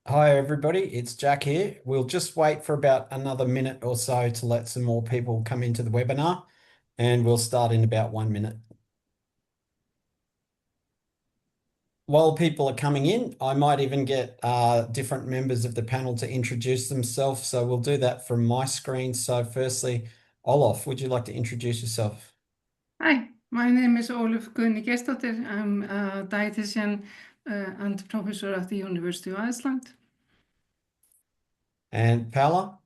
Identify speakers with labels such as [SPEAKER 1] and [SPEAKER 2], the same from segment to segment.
[SPEAKER 1] Hi, everybody. It's Jack here. We'll just wait for about another minute or so to let some more people come into the webinar, and we'll start in about 1 minute. While people are coming in, I might even get different members of the panel to introduce themselves. So we'll do that from my screen. So firstly, Olof, would you like to introduce yourself?
[SPEAKER 2] Hi, my name is Ólöf Guðni Gestsdóttir. I'm a dietitian and professor at the University of Iceland.
[SPEAKER 1] And Paula?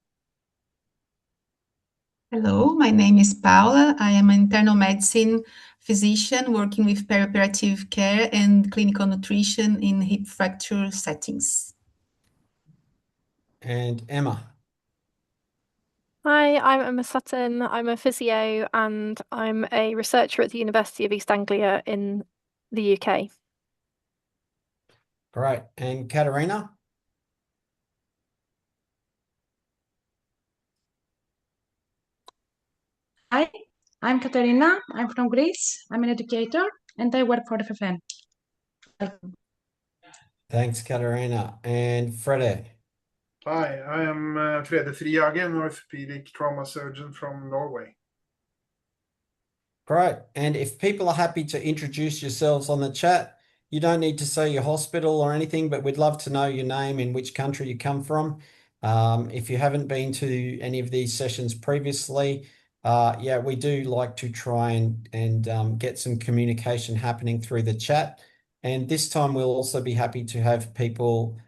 [SPEAKER 3] Hello, my name is Paula. I am an internal medicine physician working with perioperative care and clinical nutrition in hip fracture settings.
[SPEAKER 1] And Emma?
[SPEAKER 4] Hi, I'm Emma Sutton. I'm a physio and I'm a researcher at the University of East Anglia in the UK.
[SPEAKER 1] Great. And Katerina?
[SPEAKER 5] Hi, I'm Katerina. I'm from Greece. I'm an educator and I work for the FFN. Welcome.
[SPEAKER 1] Thanks, Katerina. And Freddie?
[SPEAKER 6] Hi, I am Frede Frihagen, orthopedic trauma surgeon from Norway.
[SPEAKER 1] Great. And if people are happy to introduce yourselves on the chat, you don't need to say your hospital or anything, but we'd love to know your name and which country you come from. If you haven't been to any of these sessions previously, yeah, we do like to try and get some communication happening through the chat. And this time we'll also be happy to have people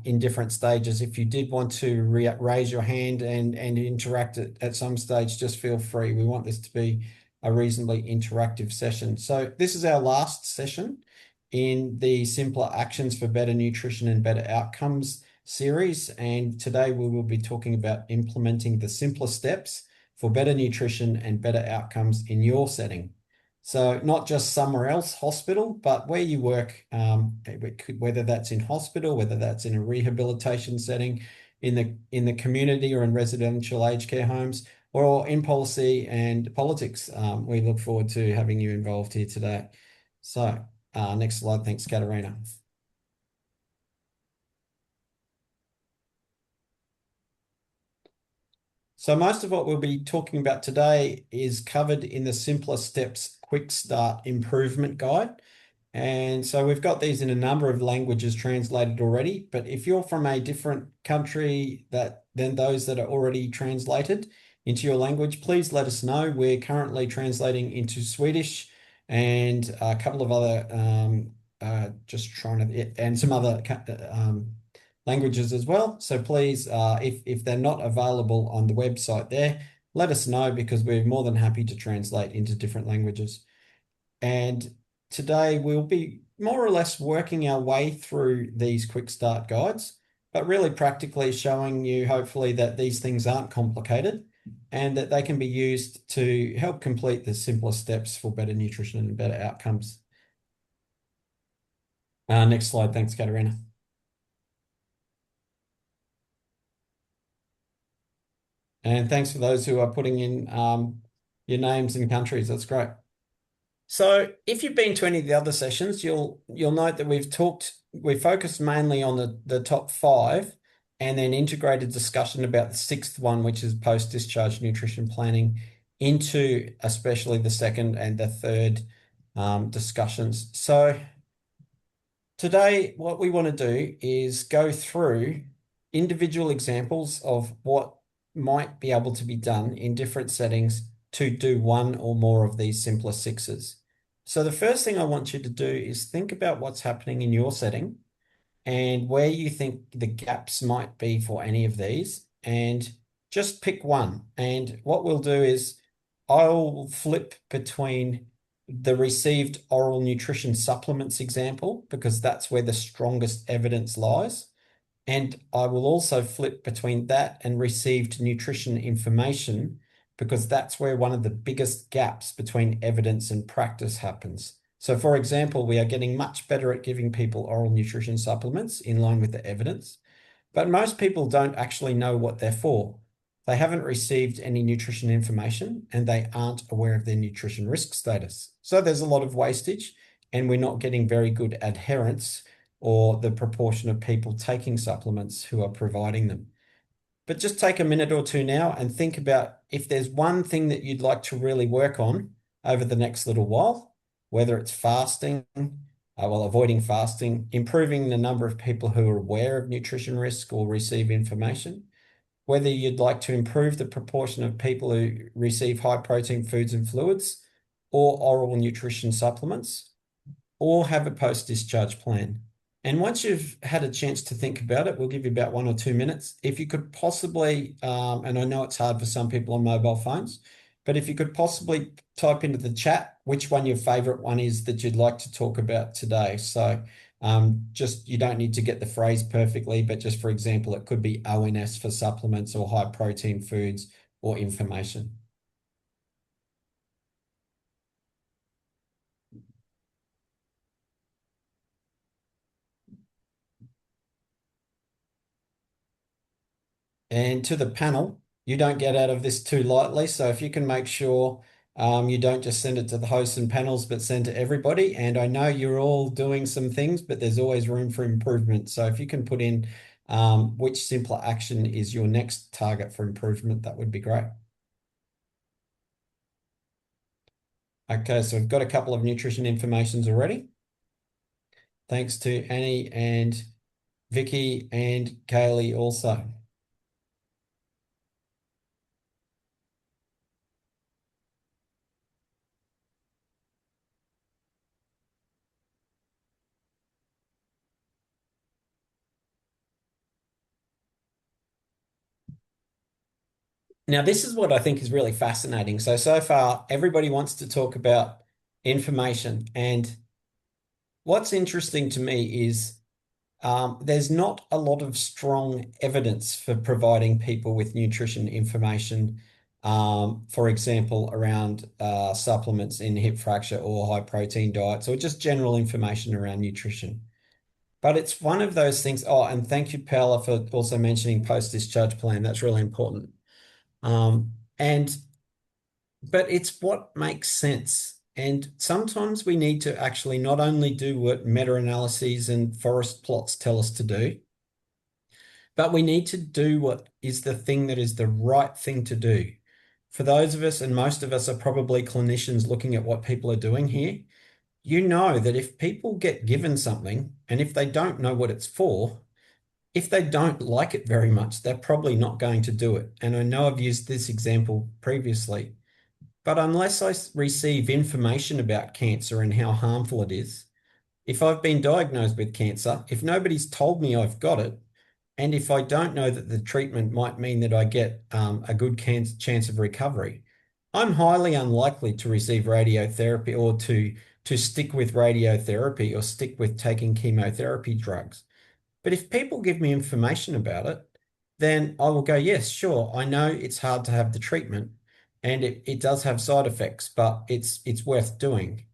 [SPEAKER 1] in different stages. If you did want to raise your hand and interact at some stage, just feel free. We want this to be a reasonably interactive session. So this is our last session in the Simpler Actions for Better Nutrition and Better Outcomes series. And today we will be talking about implementing the simpler steps for better nutrition and better outcomes in your setting. So not just somewhere else, hospital, but where you work, whether that's in hospital, whether that's in a rehabilitation setting, in the community or in residential aged care homes, or in policy and politics. We look forward to having you involved here today. So next slide. Thanks, Katerina. So most of what we'll be talking about today is covered in the Simpler Steps Quick Start Improvement Guide. And so we've got these in a number of languages translated already, but if you're from a different country than those that are already translated into your language, please let us know. We're currently translating into Swedish and a couple of other, and some other languages as well. So please, if they're not available on the website there, let us know because we're more than happy to translate into different languages. And today we'll be more or less working our way through these quick start guides, but really practically showing you hopefully that these things aren't complicated and that they can be used to help complete the simpler steps for better nutrition and better outcomes. Next slide. Thanks, Katerina. And thanks for those who are putting in your names and countries. That's great. So if you've been to any of the other sessions, you'll note that we've focused mainly on the top 5 and then integrated discussion about the 6th one, which is post-discharge nutrition planning, into especially the 2nd and the 3rd discussions. So today, what we want to do is go through individual examples of what might be able to be done in different settings to do one or more of these simpler 6s. So the first thing I want you to do is think about what's happening in your setting and where you think the gaps might be for any of these, and just pick one. And what we'll do is I'll flip between the received oral nutrition supplements example, because that's where the strongest evidence lies. And I will also flip between that and received nutrition information, because that's where one of the biggest gaps between evidence and practice happens. So for example, we are getting much better at giving people oral nutrition supplements in line with the evidence, but most people don't actually know what they're for. They haven't received any nutrition information and they aren't aware of their nutrition risk status. So there's a lot of wastage and we're not getting very good adherence or the proportion of people taking supplements who are providing them. But just take a minute or two now and think about if there's one thing that you'd like to really work on over the next little while, whether it's fasting, avoiding fasting, improving the number of people who are aware of nutrition risk or receive information, whether you'd like to improve the proportion of people who receive high protein foods and fluids or oral nutrition supplements, or have a post-discharge plan. And once you've had a chance to think about it, we'll give you about 1 or 2 minutes. If you could possibly, and I know it's hard for some people on mobile phones, but if you could possibly type into the chat which one your favorite one is that you'd like to talk about today. So just, you don't need to get the phrase perfectly, but just for example, it could be ONS for supplements or high protein foods or information. And to the panel, you don't get out of this too lightly. So if you can make sure you don't just send it to the hosts and panels, but send to everybody. And I know you're all doing some things, but there's always room for improvement. So if you can put in which simpler action is your next target for improvement, that would be great. Okay, so we've got a couple of nutrition informations already. Thanks to Annie and Vicky and Kaylee also. Now, this is what I think is really fascinating. So far, everybody wants to talk about information. And what's interesting to me is there's not a lot of strong evidence for providing people with nutrition information, for example, around supplements in hip fracture or high protein diets, or just general information around nutrition. But it's one of those things. Oh, and thank you, Paola, for also mentioning post-discharge plan. That's really important. But it's what makes sense. And sometimes we need to actually not only do what meta-analyses and forest plots tell us to do, but we need to do what is the thing that is the right thing to do. For those of us, and most of us are probably clinicians looking at what people are doing here, you know that if people get given something, and if they don't know what it's for, if they don't like it very much, they're probably not going to do it. And I know I've used this example previously, but unless I receive information about cancer and how harmful it is, if I've been diagnosed with cancer, if nobody's told me I've got it, and if I don't know that the treatment might mean that I get a good chance of recovery, I'm highly unlikely to receive radiotherapy or to stick with radiotherapy or stick with taking chemotherapy drugs. But if people give me information about it, then I will go, yes, sure, I know it's hard to have the treatment and it does have side effects, but it's worth doing.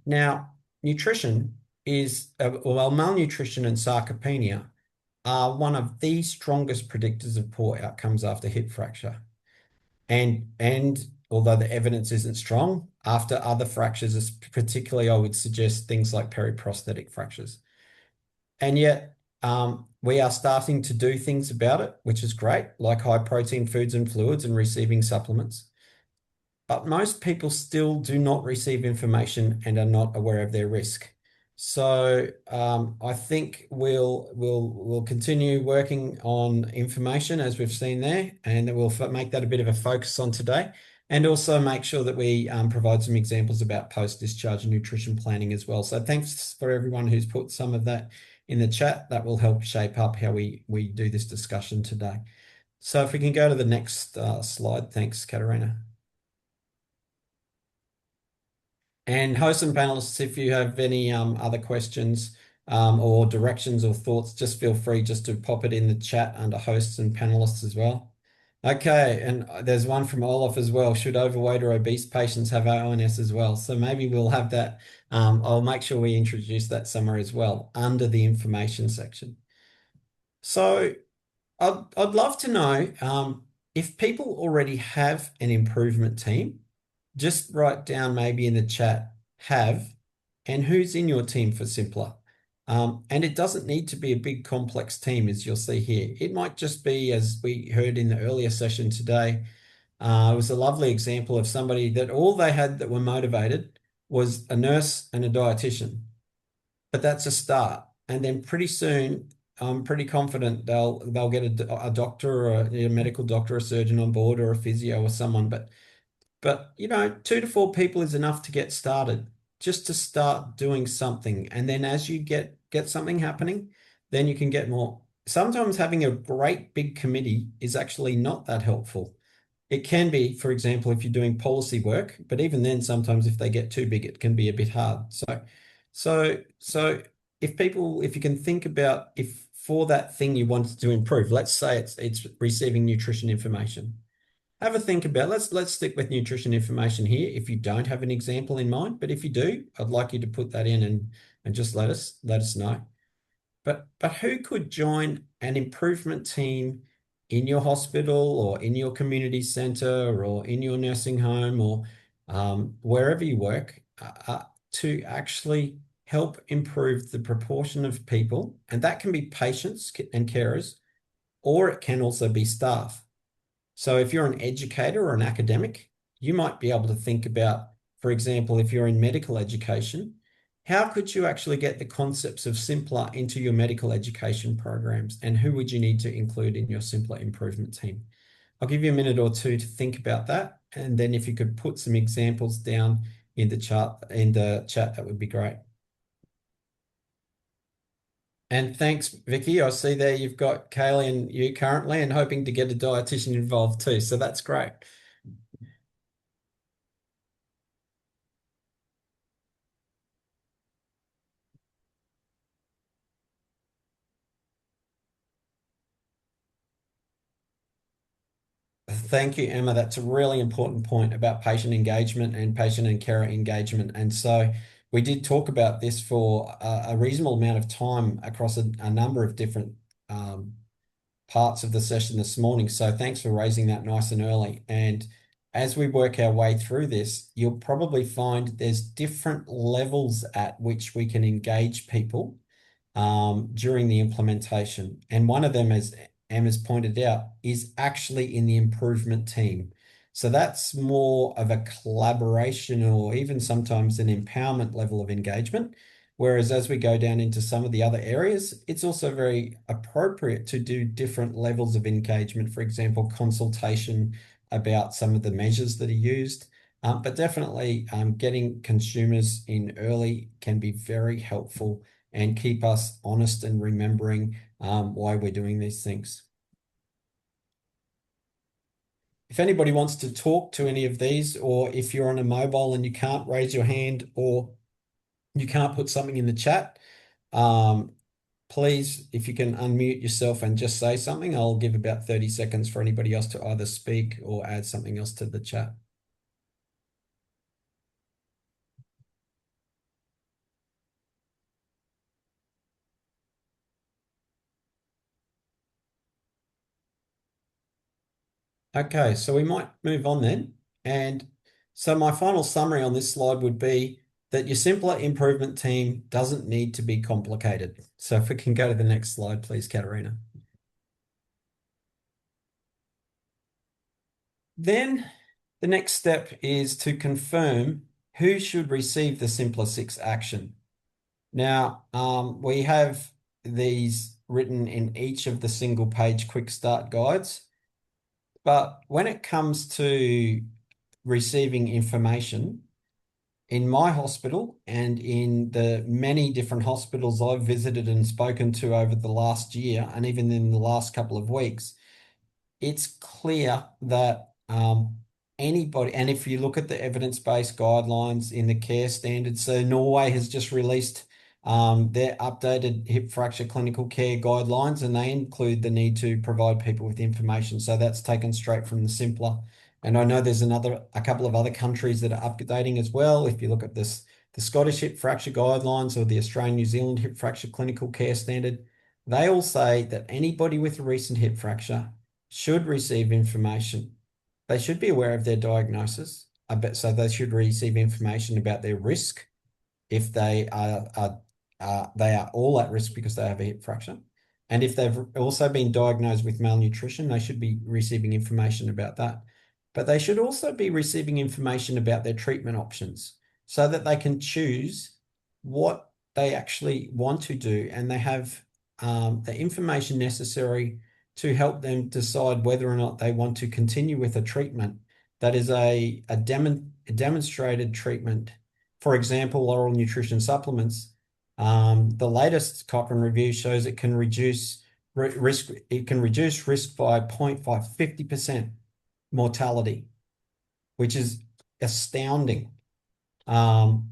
[SPEAKER 1] Now, nutrition is, malnutrition and sarcopenia are one of the strongest predictors of poor outcomes after hip fracture. And although the evidence isn't strong, after other fractures, particularly I would suggest things like periprosthetic fractures. And yet, we are starting to do things about it, which is great, like high protein foods and fluids and receiving supplements. But most people still do not receive information and are not aware of their risk. So I think we'll continue working on information as we've seen there, and we'll make that a bit of a focus on today, and also make sure that we provide some examples about post-discharge nutrition planning as well. So thanks for everyone who's put some of that in the chat. That will help shape up how we do this discussion today. So if we can go to the next slide. Thanks, Katerina. And hosts and panelists, if you have any other questions or directions or thoughts, just feel free just to pop it in the chat under hosts and panelists as well. Okay, and there's one from Olaf as well. Should overweight or obese patients have ONS as well? So maybe we'll have that. I'll make sure we introduce that somewhere as well under the information section. So I'd love to know if people already have an improvement team, just write down maybe in the chat, have, and who's in your team for Simpler. And it doesn't need to be a big complex team, as you'll see here. It might just be, as we heard in the earlier session today, it was a lovely example of somebody that all they had that were motivated was a nurse and a dietitian. But that's a start. And then pretty soon, I'm pretty confident they'll get a doctor or a medical doctor, a surgeon on board, or a physio or someone. But you know, 2 to 4 people is enough to get started, just to start doing something. And then as you get something happening, then you can get more. Sometimes having a great big committee is actually not that helpful. It can be, for example, if you're doing policy work, but even then, sometimes if they get too big, it can be a bit hard. So if you can think about, if for that thing you wanted to improve, let's say it's receiving nutrition information. Have a think about, let's stick with nutrition information here if you don't have an example in mind, but if you do, I'd like you to put that in and just let us know. But who could join an improvement team in your hospital or in your community center or in your nursing home or wherever you work to actually help improve the proportion of people? And that can be patients and carers, or it can also be staff. So if you're an educator or an academic, you might be able to think about, for example, if you're in medical education, how could you actually get the concepts of Simpler into your medical education programs, and who would you need to include in your Simpler improvement team? I'll give you a minute or two to think about that, and then if you could put some examples down in the chat, that would be great. And thanks, Vicky. I see there you've got Kaylee and you currently, and hoping to get a dietitian involved too. So that's great. Thank you, Emma. That's a really important point about patient engagement and patient and carer engagement. And so we did talk about this for a reasonable amount of time across a number of different parts of the session this morning. So thanks for raising that nice and early. And as we work our way through this, you'll probably find there's different levels at which we can engage people during the implementation. And one of them, as Emma's pointed out, is actually in the improvement team. So that's more of a collaboration or even sometimes an empowerment level of engagement. Whereas as we go down into some of the other areas, it's also very appropriate to do different levels of engagement. For example, consultation about some of the measures that are used. But definitely getting consumers in early can be very helpful and keep us honest and remembering why we're doing these things. If anybody wants to talk to any of these, or if you're on a mobile and you can't raise your hand or you can't put something in the chat, please, if you can unmute yourself and just say something, I'll give about 30 seconds for anybody else to either speak or add something else to the chat. Okay, so we might move on then. And so my final summary on this slide would be that your Simpler improvement team doesn't need to be complicated. So if we can go to the next slide, please, Katerina. Then the next step is to confirm who should receive the Simpler 6 action. Now, we have these written in each of the single page quick start guides. But when it comes to receiving information, in my hospital and in the many different hospitals I've visited and spoken to over the last year, and even in the last couple of weeks, it's clear that anybody, and if you look at the evidence-based guidelines in the care standards, so Norway has just released their updated hip fracture clinical care guidelines, and they include the need to provide people with information. So that's taken straight from the Simpler. And I know there's a couple of other countries that are updating as well. If you look at the Scottish hip fracture guidelines or the Australian New Zealand hip fracture clinical care standard, they all say that anybody with a recent hip fracture should receive information. They should be aware of their diagnosis. So they should receive information about their risk if they are they are all at risk because they have a hip fracture. And if they've also been diagnosed with malnutrition, they should be receiving information about that. But they should also be receiving information about their treatment options so that they can choose what they actually want to do, and they have the information necessary to help them decide whether or not they want to continue with a treatment that is a demonstrated treatment. For example, oral nutrition supplements. The latest Cochrane review shows it can reduce risk. It can reduce risk by 50% mortality, which is astounding. And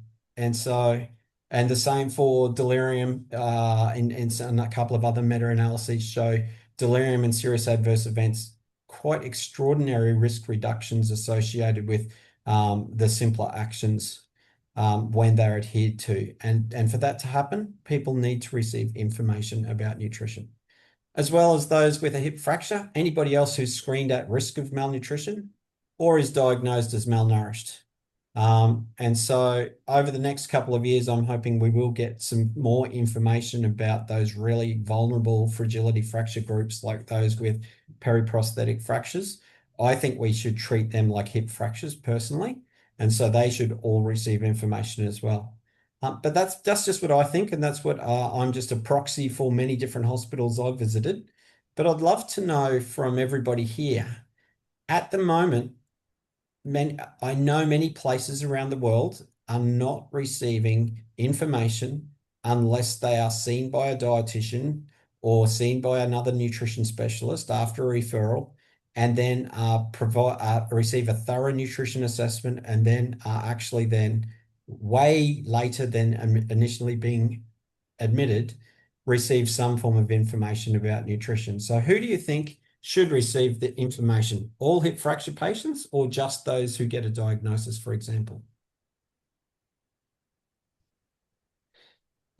[SPEAKER 1] the same for delirium. And a couple of other meta-analyses show delirium and serious adverse events, quite extraordinary risk reductions associated with the simpler actions when they're adhered to. And for that to happen, people need to receive information about nutrition. As well as those with a hip fracture, anybody else who's screened at risk of malnutrition or is diagnosed as malnourished. And so over the next couple of years, I'm hoping we will get some more information about those really vulnerable fragility fracture groups, like those with periprosthetic fractures. I think we should treat them like hip fractures personally, and so they should all receive information as well. But that's just what I think, and that's what I'm just a proxy for many different hospitals I've visited. But I'd love to know from everybody here, at the moment, I know many places around the world are not receiving information unless they are seen by a dietitian or seen by another nutrition specialist after a referral, and then receive a thorough nutrition assessment, and then actually then way later than initially being admitted, receive some form of information about nutrition. So who do you think should receive the information? All hip fracture patients or just those who get a diagnosis, for example?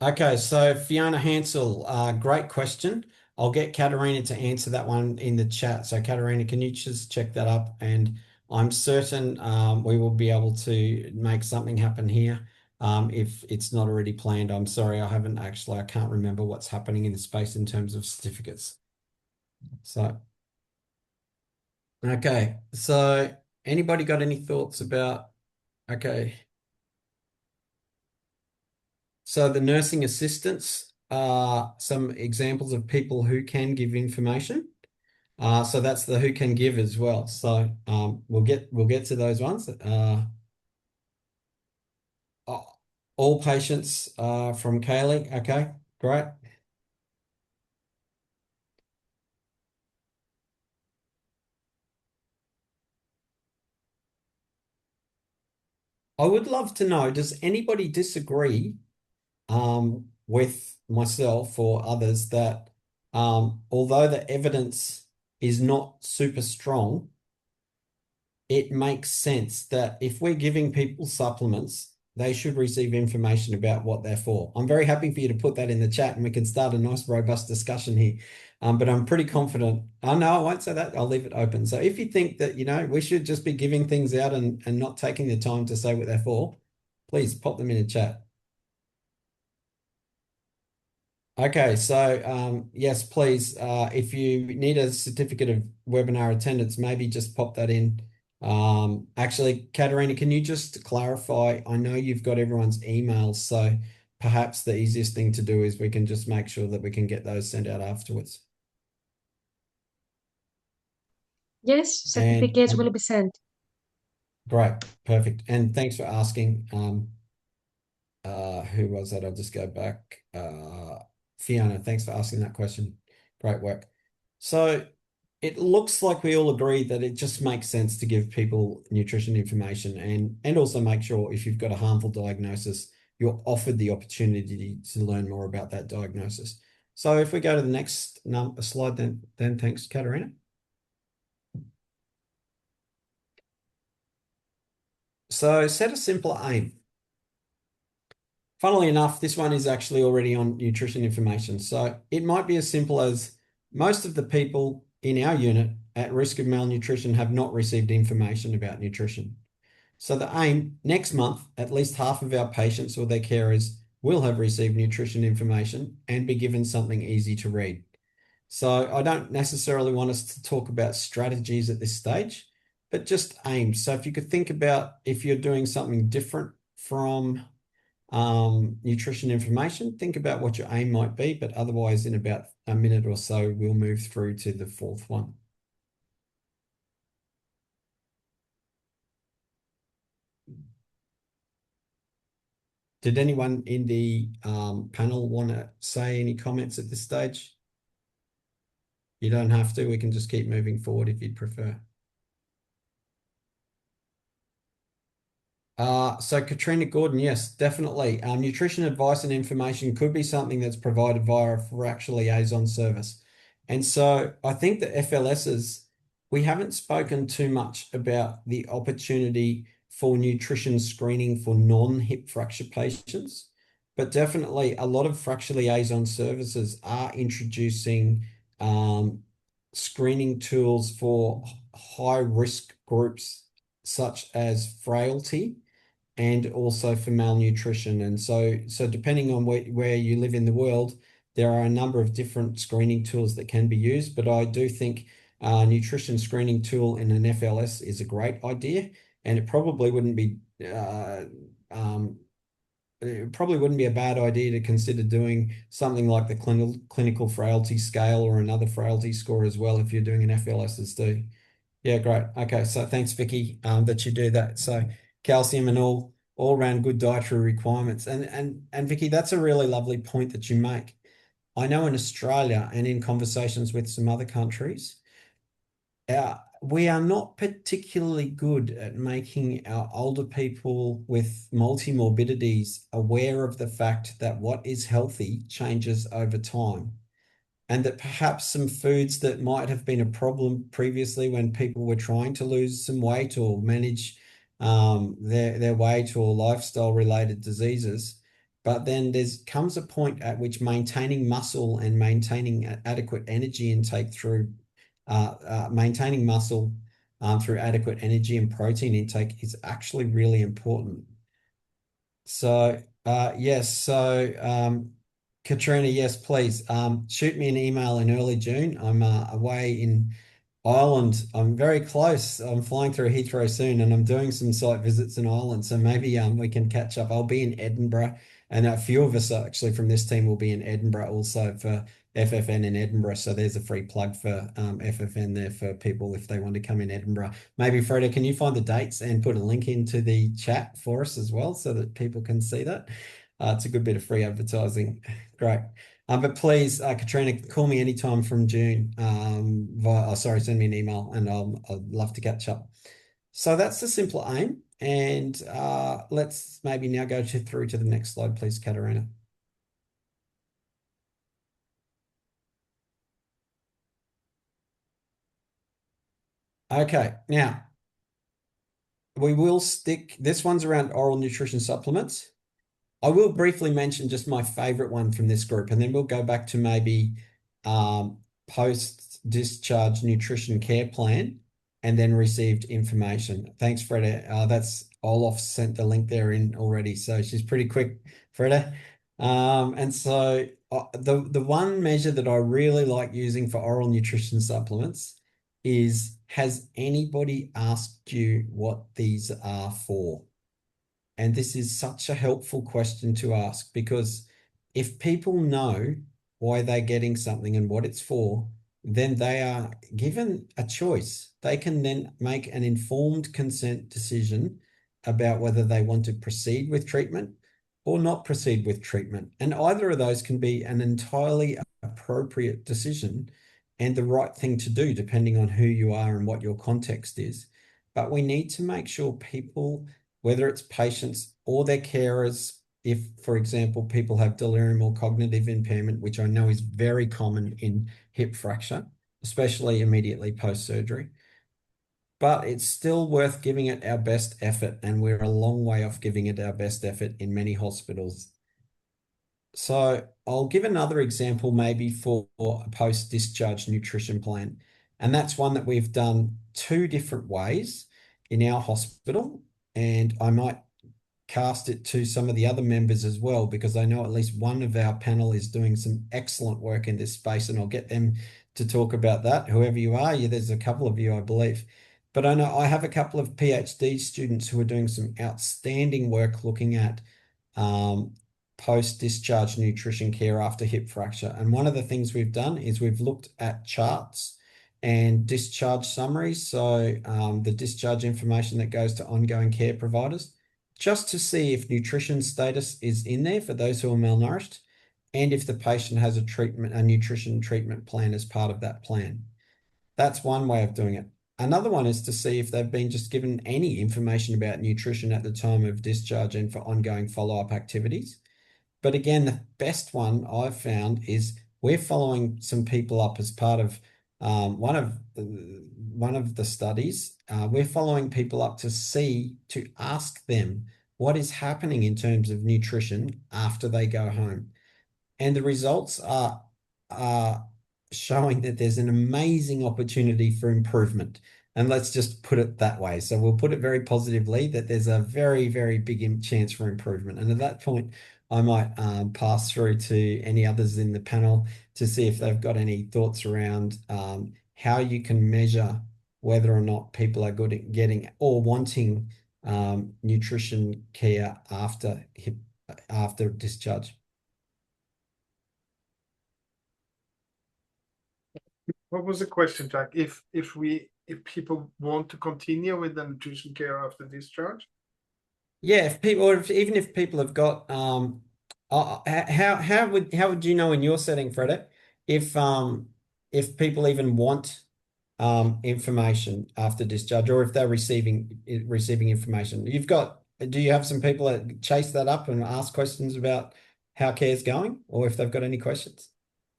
[SPEAKER 1] Okay, so Fiona Hansel, great question. I'll get Katerina to answer that one in the chat. So Katerina, can you just check that up? And I'm certain we will be able to make something happen here. If it's not already planned, I'm sorry, I can't remember what's happening in the space in terms of certificates. So, okay, so anybody got any thoughts about, okay. So the nursing assistants are some examples of people who can give information. So that's the who can give as well. So we'll get to those ones. All patients from Kaylee. Okay, great. I would love to know, does anybody disagree with myself or others that although the evidence is not super strong, it makes sense that if we're giving people supplements, they should receive information about what they're for. I'm very happy for you to put that in the chat, and we can start a nice robust discussion here. But I'm pretty confident. Oh, no, I won't say that. I'll leave it open. So if you think that, we should just be giving things out and not taking the time to say what they're for, please pop them in the chat. Okay, so yes, please, if you need a certificate of webinar attendance, maybe just pop that in. Actually, Katerina, can you just clarify? I know you've got everyone's emails, so perhaps the easiest thing to do is we can just make sure that we can get those sent out afterwards.
[SPEAKER 5] Yes, certificates will be sent.
[SPEAKER 1] Great, perfect. And thanks for asking. Who was that? I'll just go back. Fiona, thanks for asking that question. Great work. So it looks like we all agree that it just makes sense to give people nutrition information and also make sure if you've got a harmful diagnosis, you're offered the opportunity to learn more about that diagnosis. So if we go to the next slide, then thanks, Katerina. So set a simpler aim. Funnily enough, this one is actually already on nutrition information. So it might be as simple as most of the people in our unit at risk of malnutrition have not received information about nutrition. So the aim next month, at least half of our patients or their carers will have received nutrition information and be given something easy to read. So I don't necessarily want us to talk about strategies at this stage, but just aims. So if you could think about if you're doing something different from nutrition information, think about what your aim might be, but otherwise in about a minute or so, we'll move through to the fourth one. Did anyone in the panel want to say any comments at this stage? You don't have to. We can just keep moving forward if you'd prefer. So Katrina Gordon, yes, definitely. Nutrition advice and information could be something that's provided via a fracture liaison service. And so I think the FLSs, we haven't spoken too much about the opportunity for nutrition screening for non-hip fracture patients, but definitely a lot of fracture liaison services are introducing screening tools for high-risk groups such as frailty and also for malnutrition. And so depending on where you live in the world, there are a number of different screening tools that can be used, but I do think a nutrition screening tool in an FLS is a great idea, and it probably wouldn't be a bad idea to consider doing something like the clinical frailty scale or another frailty score as well if you're doing an FLSs too. Yeah, great. Okay, so thanks, Vicky, that you do that. So calcium and all around good dietary requirements. And Vicky, that's a really lovely point that you make. I know in Australia and in conversations with some other countries, we are not particularly good at making our older people with multi-morbidities aware of the fact that what is healthy changes over time, and that perhaps some foods that might have been a problem previously when people were trying to lose some weight or manage their weight or lifestyle-related diseases, but then comes a point at which maintaining muscle and maintaining adequate energy intake through maintaining muscle through adequate energy and protein intake is actually really important. So yes, so Katrina, yes, please shoot me an email in early June. I'm away in Ireland. I'm very close. I'm flying through Heathrow soon, and I'm doing some site visits in Ireland. So maybe we can catch up. I'll be in Edinburgh, and a few of us actually from this team will be in Edinburgh also for FFN in Edinburgh. So there's a free plug for FFN there for people if they want to come in Edinburgh. Maybe Freda, can you find the dates and put a link into the chat for us as well so that people can see that? It's a good bit of free advertising. Great. But please, Katrina, call me anytime from June. Send me an email and I'd love to catch up. So that's the simple aim. And let's maybe now go through to the next slide, please, Katarina. Okay, now we will stick, this one's around oral nutrition supplements. I will briefly mention just my favorite one from this group, and then we'll go back to maybe post-discharge nutrition care plan and then received information. Thanks, Freda. That's Olaf sent the link there in already, so she's pretty quick, Freda. And so the one measure that I really like using for oral nutrition supplements is, has anybody asked you what these are for? And this is such a helpful question to ask, because if people know why they're getting something and what it's for, then they are given a choice. They can then make an informed consent decision about whether they want to proceed with treatment or not proceed with treatment. And either of those can be an entirely appropriate decision and the right thing to do, depending on who you are and what your context is. But we need to make sure people, whether it's patients or their carers, if, for example, people have delirium or cognitive impairment, which I know is very common in hip fracture, especially immediately post-surgery, but it's still worth giving it our best effort, and we're a long way off giving it our best effort in many hospitals. So I'll give another example maybe for a post-discharge nutrition plan, and that's one that we've done two different ways in our hospital. And I might cast it to some of the other members as well, because I know at least one of our panel is doing some excellent work in this space, and I'll get them to talk about that. Whoever you are, there's a couple of you, I believe. But I know I have a couple of PhD students who are doing some outstanding work looking at post-discharge nutrition care after hip fracture. And one of the things we've done is we've looked at charts and discharge summaries, so the discharge information that goes to ongoing care providers, just to see if nutrition status is in there for those who are malnourished, and if the patient has a nutrition treatment plan as part of that plan. That's one way of doing it. Another one is to see if they've been just given any information about nutrition at the time of discharge and for ongoing follow-up activities. But again, the best one I've found is we're following some people up as part of one of the studies. We're following people up to ask them what is happening in terms of nutrition after they go home. And the results are showing that there's an amazing opportunity for improvement. And let's just put it that way. So we'll put it very positively, that there's a very, very big chance for improvement. And at that point, I might pass through to any others in the panel to see if they've got any thoughts around how you can measure whether or not people are good at getting or wanting nutrition care after discharge.
[SPEAKER 6] What was the question, Jack? If people want to continue with the nutrition care after discharge?
[SPEAKER 1] Yeah, even if people have got how would you know in your setting, Freda, if people even want information after discharge, or if they're receiving information? Do you have some people that chase that up and ask questions about how care's going, or if they've got any questions?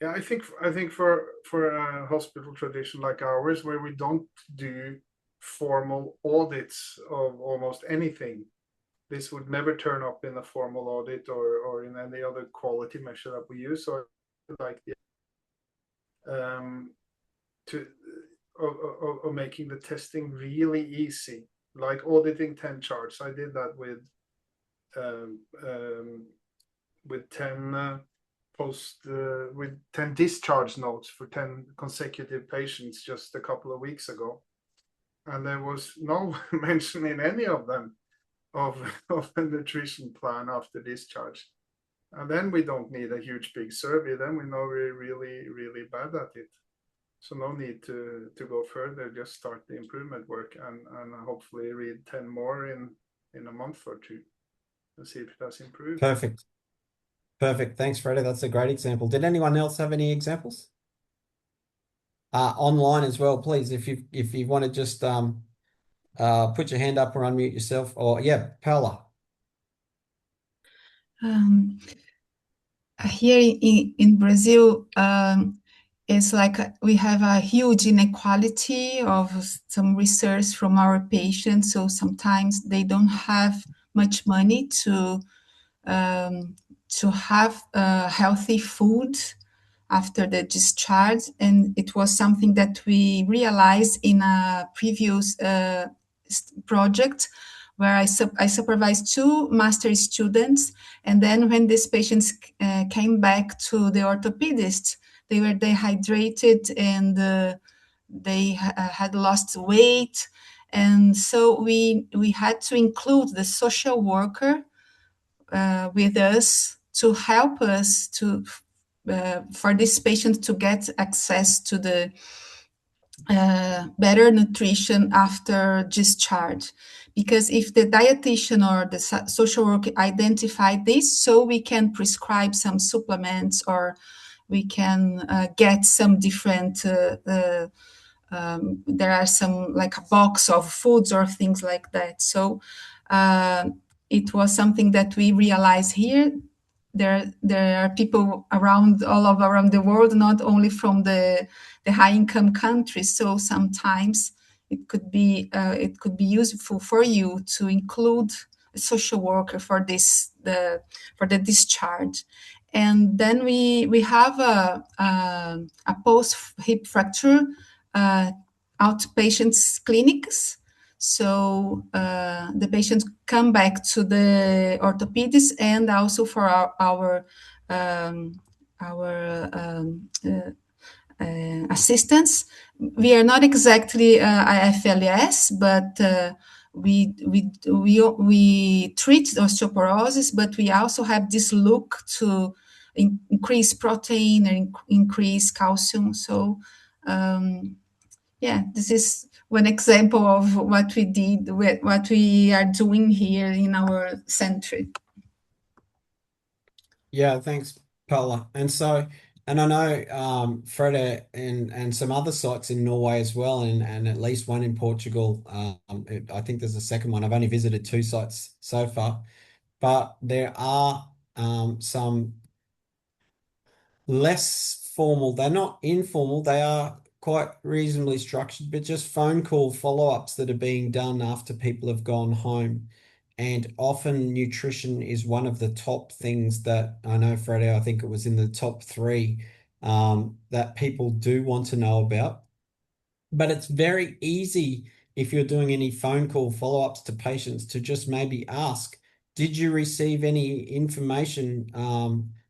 [SPEAKER 6] Yeah, I think for a hospital tradition like ours, where we don't do formal audits of almost anything, this would never turn up in a formal audit or in any other quality measure that we use. So like of making the testing really easy, like auditing 10 charts. I did that with 10 with 10 discharge notes for 10 consecutive patients just a couple of weeks ago, and there was no mention in any of them of a nutrition plan after discharge. And then we don't need a huge big survey. Then we know we're really, really bad at it. So no need to go further. Just start the improvement work and hopefully read 10 more in a month or two and see if it has improved.
[SPEAKER 1] Perfect. Thanks, Freda. That's a great example. Did anyone else have any examples? Online as well, please. If you want to just put your hand up or unmute yourself, or yeah, Paula.
[SPEAKER 3] Here in Brazil, it's like we have a huge inequality of some research from our patients. So sometimes they don't have much money to have healthy food after the discharge. And it was something that we realized in a previous project where I supervised 2 master students. And then when these patients came back to the orthopedist, they were dehydrated and they had lost weight. And so we had to include the social worker with us to help us for this patient to get access to the better nutrition after discharge. Because if the dietitian or the social worker identify this, so we can prescribe some supplements, or we can get some different, there are some like a box of foods or things like that. So it was something that we realized here. There are people all around the world, not only from the high-income countries. So sometimes it could be useful for you to include a social worker for the discharge. And then we have a post hip fracture outpatient clinics. So the patients come back to the orthopedist and also for our assistants. We are not exactly AFLS, but we treat osteoporosis, but we also have this look to increase protein and increase calcium. So yeah, this is one example of what we did, what we are doing here in our center.
[SPEAKER 1] Yeah, thanks, Paula. And I know Freda and some other sites in Norway as well, and at least one in Portugal. I think there's a second one. I've only visited 2 sites so far, but there are some less formal. They're not informal. They are quite reasonably structured, but just phone call follow-ups that are being done after people have gone home. And often nutrition is one of the top things that I know, Freddie, I think it was in the top 3 that people do want to know about. But it's very easy if you're doing any phone call follow-ups to patients to just maybe ask, did you receive any information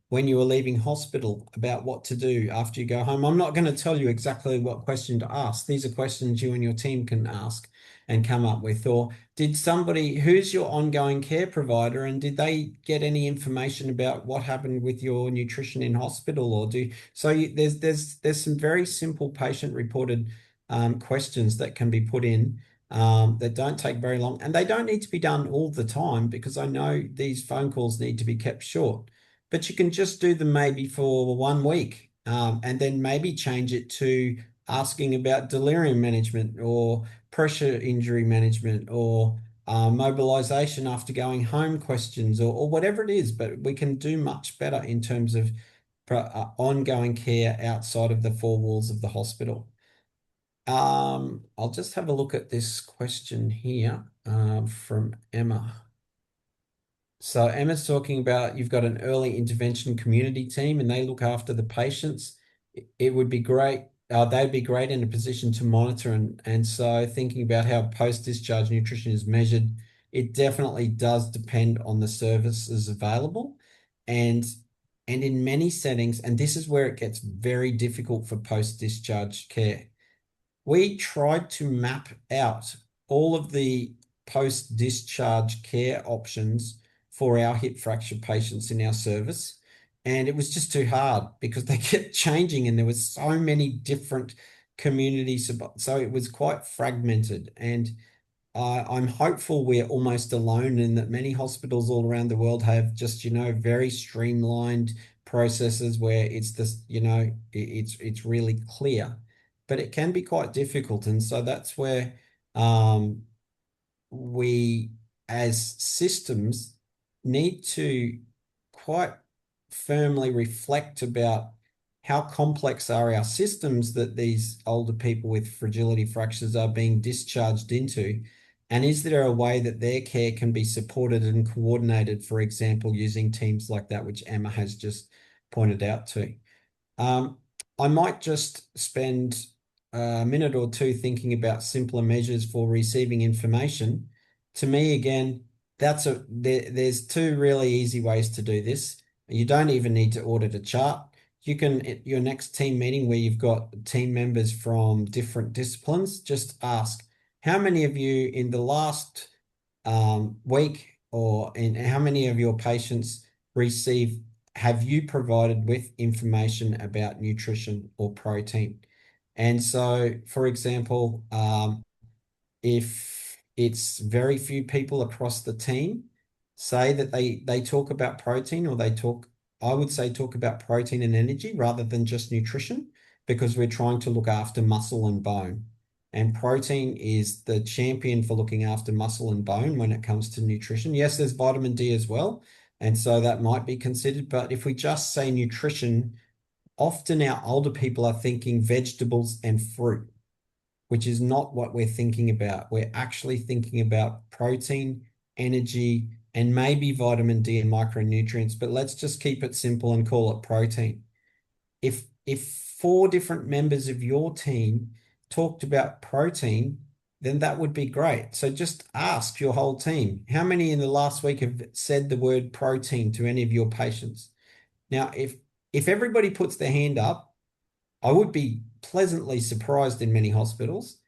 [SPEAKER 1] when you were leaving hospital about what to do after you go home? I'm not going to tell you exactly what question to ask. These are questions you and your team can ask and come up with. Or did somebody, who's your ongoing care provider, and did they get any information about what happened with your nutrition in hospital? Or there's some very simple patient-reported questions that can be put in that don't take very long, and they don't need to be done all the time, because I know these phone calls need to be kept short. But you can just do them maybe for 1 week, and then maybe change it to asking about delirium management or pressure injury management or mobilization after going home questions or whatever it is. But we can do much better in terms of ongoing care outside of the 4 walls of the hospital. I'll just have a look at this question here from Emma. So Emma's talking about, you've got an early intervention community team and they look after the patients. It would be great. They'd be great in a position to monitor. And so thinking about how post-discharge nutrition is measured, it definitely does depend on the services available. And in many settings, and this is where it gets very difficult for post-discharge care, we tried to map out all of the post-discharge care options for our hip fracture patients in our service. And it was just too hard because they kept changing and there was so many different communities. So it was quite fragmented. And I'm hopeful we're almost alone in that many hospitals all around the world have just, very streamlined processes where it's this, it's really clear. But it can be quite difficult. And so that's where we, as systems, need to quite firmly reflect about how complex are our systems that these older people with fragility fractures are being discharged into. And is there a way that their care can be supported and coordinated, for example, using teams like that, which Emma has just pointed out to? I might just spend a minute or 2 thinking about simpler measures for receiving information. To me, again, there's 2 really easy ways to do this. You don't even need to audit a chart. You can, at your next team meeting where you've got team members from different disciplines, just ask, how many of you in the last week or in how many of your patients have you provided with information about nutrition or protein? And so, for example, if it's very few people across the team, say that they talk about protein, or I would say talk about protein and energy rather than just nutrition, because we're trying to look after muscle and bone. And protein is the champion for looking after muscle and bone when it comes to nutrition. Yes, there's vitamin D as well, and so that might be considered. But if we just say nutrition, often our older people are thinking vegetables and fruit, which is not what we're thinking about. We're actually thinking about protein, energy, and maybe vitamin D and micronutrients, but let's just keep it simple and call it protein. If 4 different members of your team talked about protein, then that would be great. So just ask your whole team, how many in the last week have said the word protein to any of your patients? Now, if everybody puts their hand up, I would be pleasantly surprised in many hospitals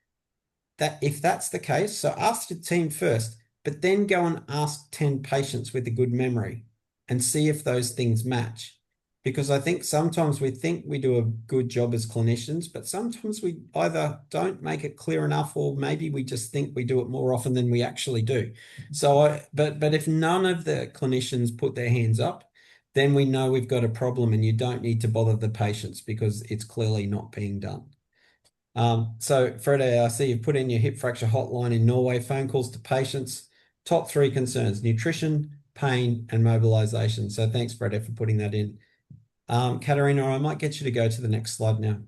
[SPEAKER 1] that if that's the case, so ask your team first, but then go and ask 10 patients with a good memory and see if those things match. Because I think sometimes we think we do a good job as clinicians, but sometimes we either don't make it clear enough, or maybe we just think we do it more often than we actually do. So, but if none of the clinicians put their hands up, then we know we've got a problem, and you don't need to bother the patients because it's clearly not being done. So Freda, I see you've put in your hip fracture hotline in Norway, phone calls to patients, top 3 concerns: nutrition, pain, and mobilization. So thanks, Freda, for putting that in. Katarina, I might get you to go to the next slide now.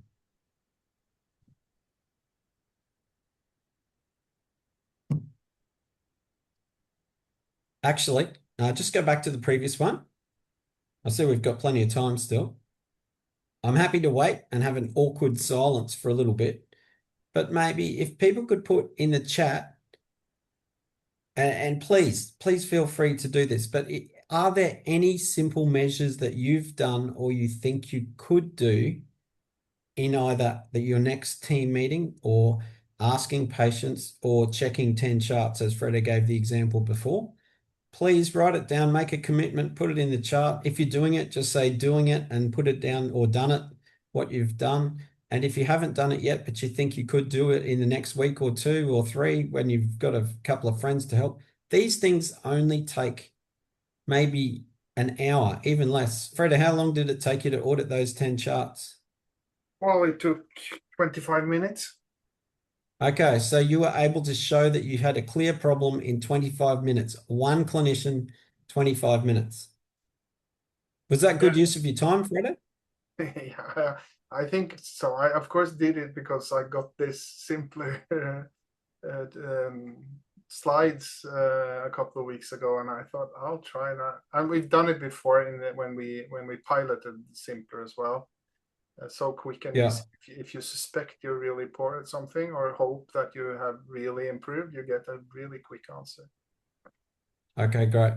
[SPEAKER 1] Actually, just go back to the previous one. I see we've got plenty of time still. I'm happy to wait and have an awkward silence for a little bit, but maybe if people could put in the chat, and please feel free to do this, but are there any simple measures that you've done or you think you could do in either your next team meeting, or asking patients, or checking 10 charts, as Freda gave the example before? Please write it down, make a commitment, put it in the chart. If you're doing it, just say doing it and put it down, or done it, what you've done. And if you haven't done it yet, but you think you could do it in the next week or 2 or 3, when you've got a couple of friends to help, these things only take maybe an hour, even less. Freda, how long did it take you to audit those 10 charts?
[SPEAKER 6] Well, it took 25 minutes.
[SPEAKER 1] Okay, so you were able to show that you had a clear problem in 25 minutes. One clinician, 25 minutes. Was that good use of your time, Freda?
[SPEAKER 6] Yeah, I think so. I, of course, did it because I got this simpler slides a couple of weeks ago, and I thought I'll try that. And we've done it before when we piloted simpler as well. So quick and easy. If you suspect you're really poor at something, or hope that you have really improved, you get a really quick answer.
[SPEAKER 1] Okay, great.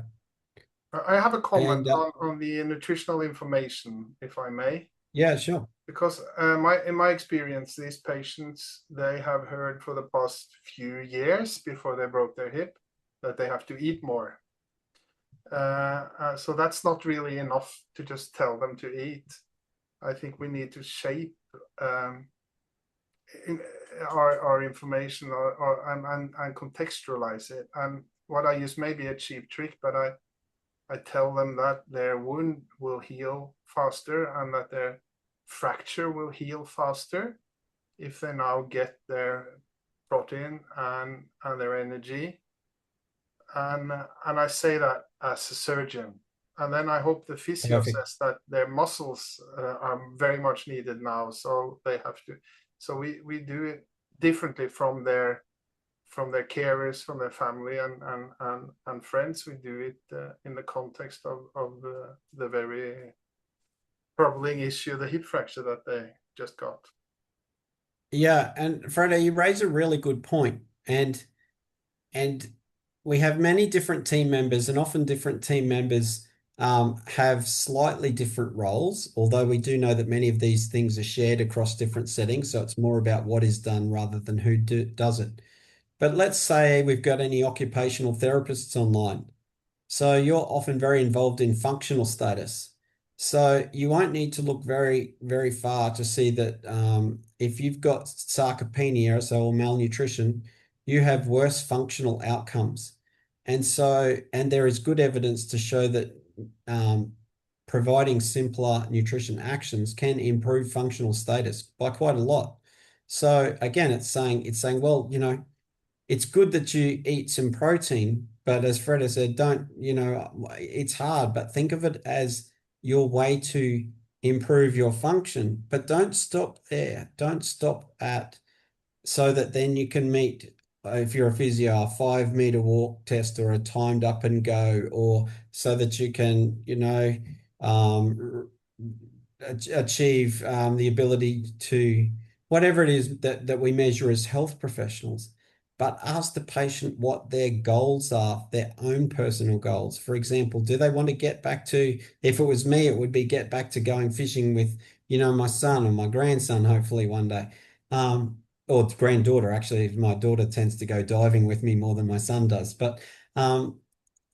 [SPEAKER 6] I have a comment on the nutritional information, if I may.
[SPEAKER 1] Yeah, sure.
[SPEAKER 6] Because in my experience, these patients, they have heard for the past few years before they broke their hip that they have to eat more. So that's not really enough to just tell them to eat. I think we need to shape our information and contextualize it. And what I use may be a cheap trick, but I tell them that their wound will heal faster and that their fracture will heal faster if they now get their protein and their energy. And I say that as a surgeon. And then I hope the physio says that their muscles are very much needed now, so they have to. So we do it differently from their carers, from their family and friends. We do it in the context of the very troubling issue, the hip fracture that they just got.
[SPEAKER 1] Yeah, and Freda, you raise a really good point, and we have many different team members, and often different team members have slightly different roles, although we do know that many of these things are shared across different settings. So it's more about what is done rather than who does it. But let's say we've got any occupational therapists online. So you're often very involved in functional status. So you won't need to look very, very far to see that if you've got sarcopenia, or malnutrition, you have worse functional outcomes. And there is good evidence to show that providing simpler nutrition actions can improve functional status by quite a lot. So again, it's saying, well, it's good that you eat some protein, but as Freda said, it's hard, but think of it as your way to improve your function, but don't stop there. Don't stop at, so that then you can meet, if you're a physio, a 5-meter walk test or a timed up and go, or so that you can, achieve the ability to, whatever it is that we measure as health professionals. but ask the patient what their goals are, their own personal goals. For example, do they want to get back to, if it was me, it would be get back to going fishing with, my son or my grandson, hopefully one day. Or granddaughter, actually. My daughter tends to go diving with me more than my son does. But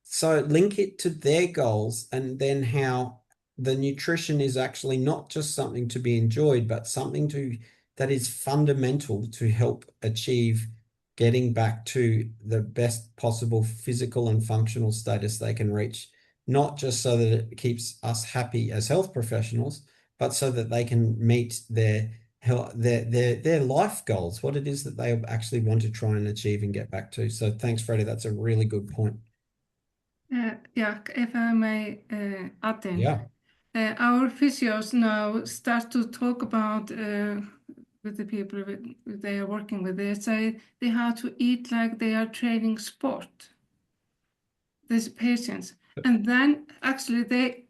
[SPEAKER 1] so link it to their goals, and then how the nutrition is actually not just something to be enjoyed, but something that is fundamental to help achieve getting back to the best possible physical and functional status they can reach, not just so that it keeps us happy as health professionals, but so that they can meet their life goals, what it is that they actually want to try and achieve and get back to. So thanks, Freddie. That's a really good point.
[SPEAKER 2] Yeah, if I may add in.
[SPEAKER 1] Yeah.
[SPEAKER 2] Our physios now start to talk about with the people they are working with. They say they have to eat like they are training sport, these patients. And then actually they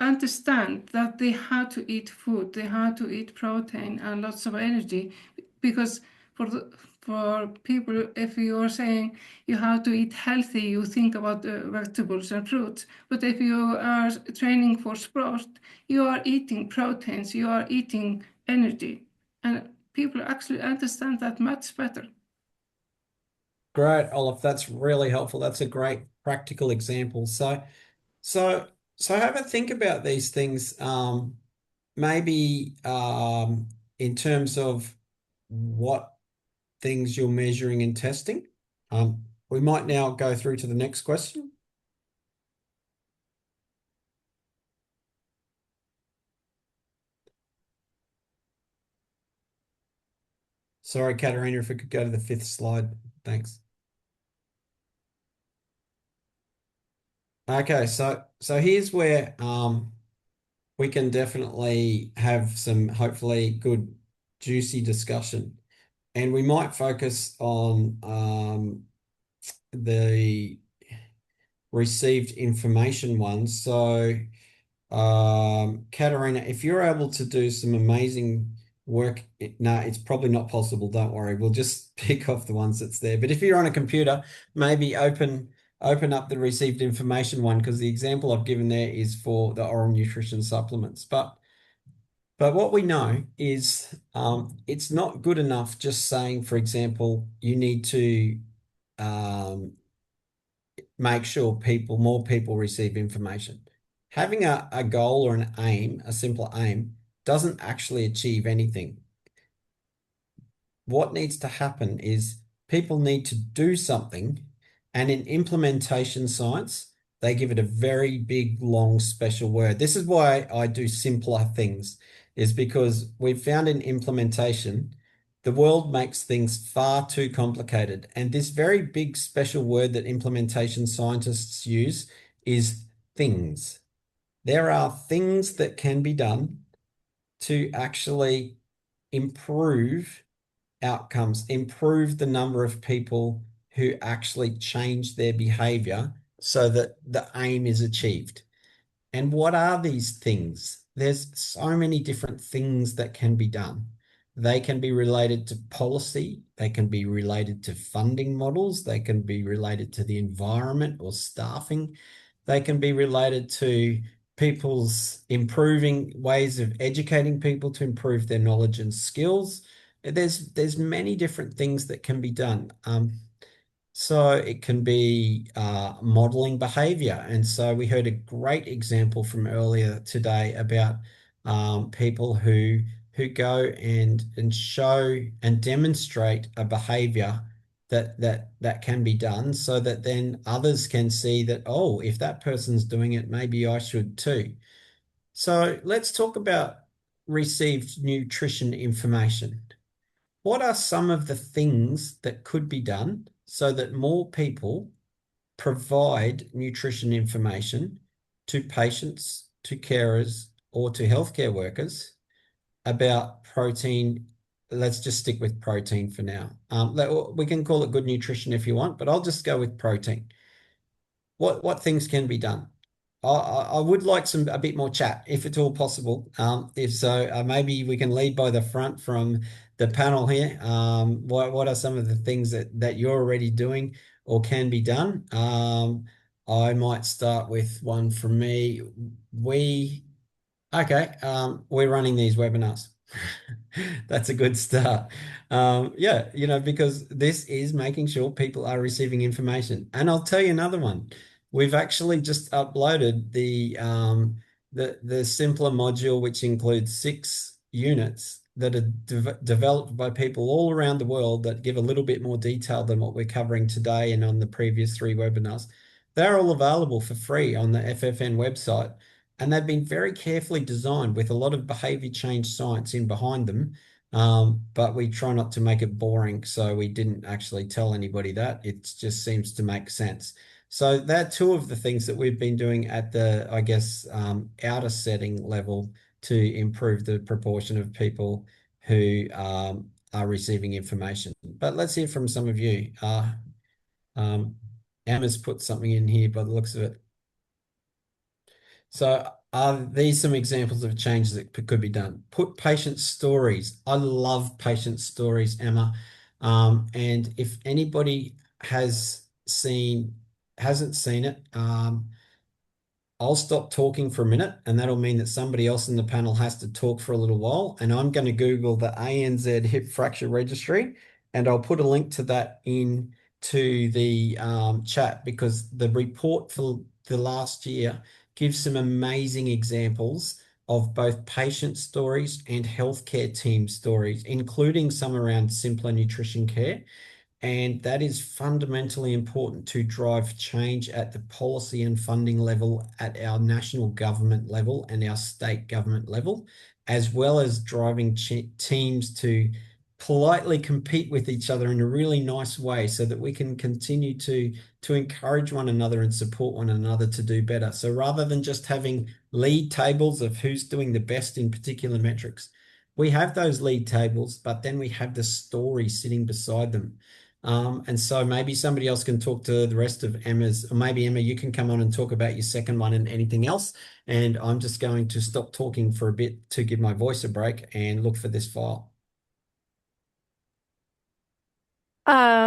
[SPEAKER 2] understand that they have to eat food, they have to eat protein and lots of energy, because for people, if you are saying you have to eat healthy, you think about vegetables and fruits. But if you are training for sport, you are eating proteins, you are eating energy. And people actually understand that much better.
[SPEAKER 1] Great, Olaf. That's really helpful. That's a great practical example. So have a think about these things, maybe in terms of what things you're measuring and testing. We might now go through to the next question. Sorry, Katerina, if we could go to the 5th slide. Thanks. Okay, so here's where we can definitely have some hopefully good juicy discussion. And we might focus on the received information ones. So, Katerina, if you're able to do some amazing work, no, it's probably not possible. Don't worry. We'll just pick off the ones that's there. But if you're on a computer, maybe open up the received information one, because the example I've given there is for the oral nutrition supplements. But what we know is it's not good enough just saying, for example, you need to make sure more people receive information. Having a goal or an aim, a simple aim, doesn't actually achieve anything. What needs to happen is people need to do something, and in implementation science, they give it a very big, long, special word. This is why I do simpler things, is because we've found in implementation, the world makes things far too complicated. And this very big, special word that implementation scientists use is things. There are things that can be done to actually improve outcomes, improve the number of people who actually change their behavior so that the aim is achieved. And what are these things? There's so many different things that can be done. They can be related to policy. They can be related to funding models. They can be related to the environment or staffing. They can be related to people's improving ways of educating people to improve their knowledge and skills. There's many different things that can be done. So it can be modeling behavior. And so we heard a great example from earlier today about people who go and show and demonstrate a behavior that can be done, so that then others can see that, oh, if that person's doing it, maybe I should too. So let's talk about received nutrition information. What are some of the things that could be done so that more people provide nutrition information to patients, to carers, or to healthcare workers about protein? Let's just stick with protein for now. We can call it good nutrition if you want, but I'll just go with protein. What things can be done? I would like a bit more chat, if at all possible. If so, maybe we can lead by the front from the panel here. What are some of the things that you're already doing or can be done? I might start with one from me. We're running these webinars. That's a good start. Yeah, because this is making sure people are receiving information. And I'll tell you another one. We've actually just uploaded the simpler module, which includes 6 units that are developed by people all around the world that give a little bit more detail than what we're covering today and on the previous 3 webinars. They're all available for free on the FFN website, and they've been very carefully designed with a lot of behavior change science in behind them. But we try not to make it boring, so we didn't actually tell anybody that. It just seems to make sense. So they're 2 of the things that we've been doing at the, I guess, outer setting level to improve the proportion of people who are receiving information. But let's hear from some of you. Emma's put something in here by the looks of it. So are these some examples of changes that could be done? Put patient stories. I love patient stories, Emma. And if anybody hasn't seen it, I'll stop talking for a minute, and that'll mean that somebody else in the panel has to talk for a little while. And I'm going to Google the ANZ Hip Fracture Registry, and I'll put a link to that into the chat, because the report for the last year gives some amazing examples of both patient stories and healthcare team stories, including some around simpler nutrition care. And that is fundamentally important to drive change at the policy and funding level, at our national government level and our state government level, as well as driving teams to politely compete with each other in a really nice way, so that we can continue to encourage one another and support one another to do better. So rather than just having lead tables of who's doing the best in particular metrics, we have those lead tables, but then we have the story sitting beside them. And so maybe somebody else can talk to the rest of Emma's, or maybe Emma, you can come on and talk about your second one and anything else. And I'm just going to stop talking for a bit to give my voice a break and look for this file.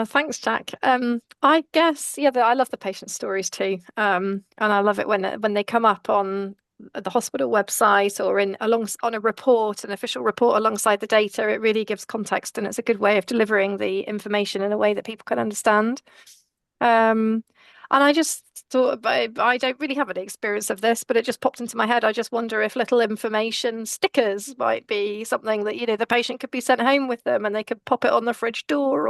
[SPEAKER 4] Thanks, Jack. I guess, yeah, I love the patient stories too. And I love it when they come up on the hospital website or on a report, an official report alongside the data. It really gives context, and it's a good way of delivering the information in a way that people can understand. And I just thought, I don't really have any experience of this, but it just popped into my head. I just wonder if little information stickers might be something that, the patient could be sent home with them, and they could pop it on the fridge door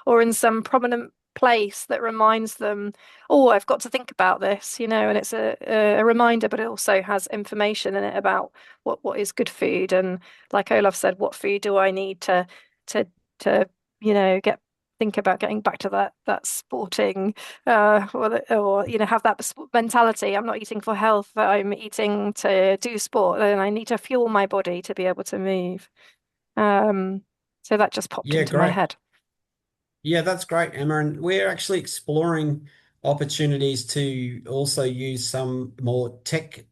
[SPEAKER 4] or in some prominent place that reminds them, oh, I've got to think about this, and it's a reminder, but it also has information in it about what is good food. And like Olaf said, what food do I need to think about getting back to that sporting or have that mentality. I'm not eating for health, but I'm eating to do sport, and I need to fuel my body to be able to move. So that just popped into my head.
[SPEAKER 1] Yeah, that's great, Emma. And we're actually exploring opportunities to also use some more tech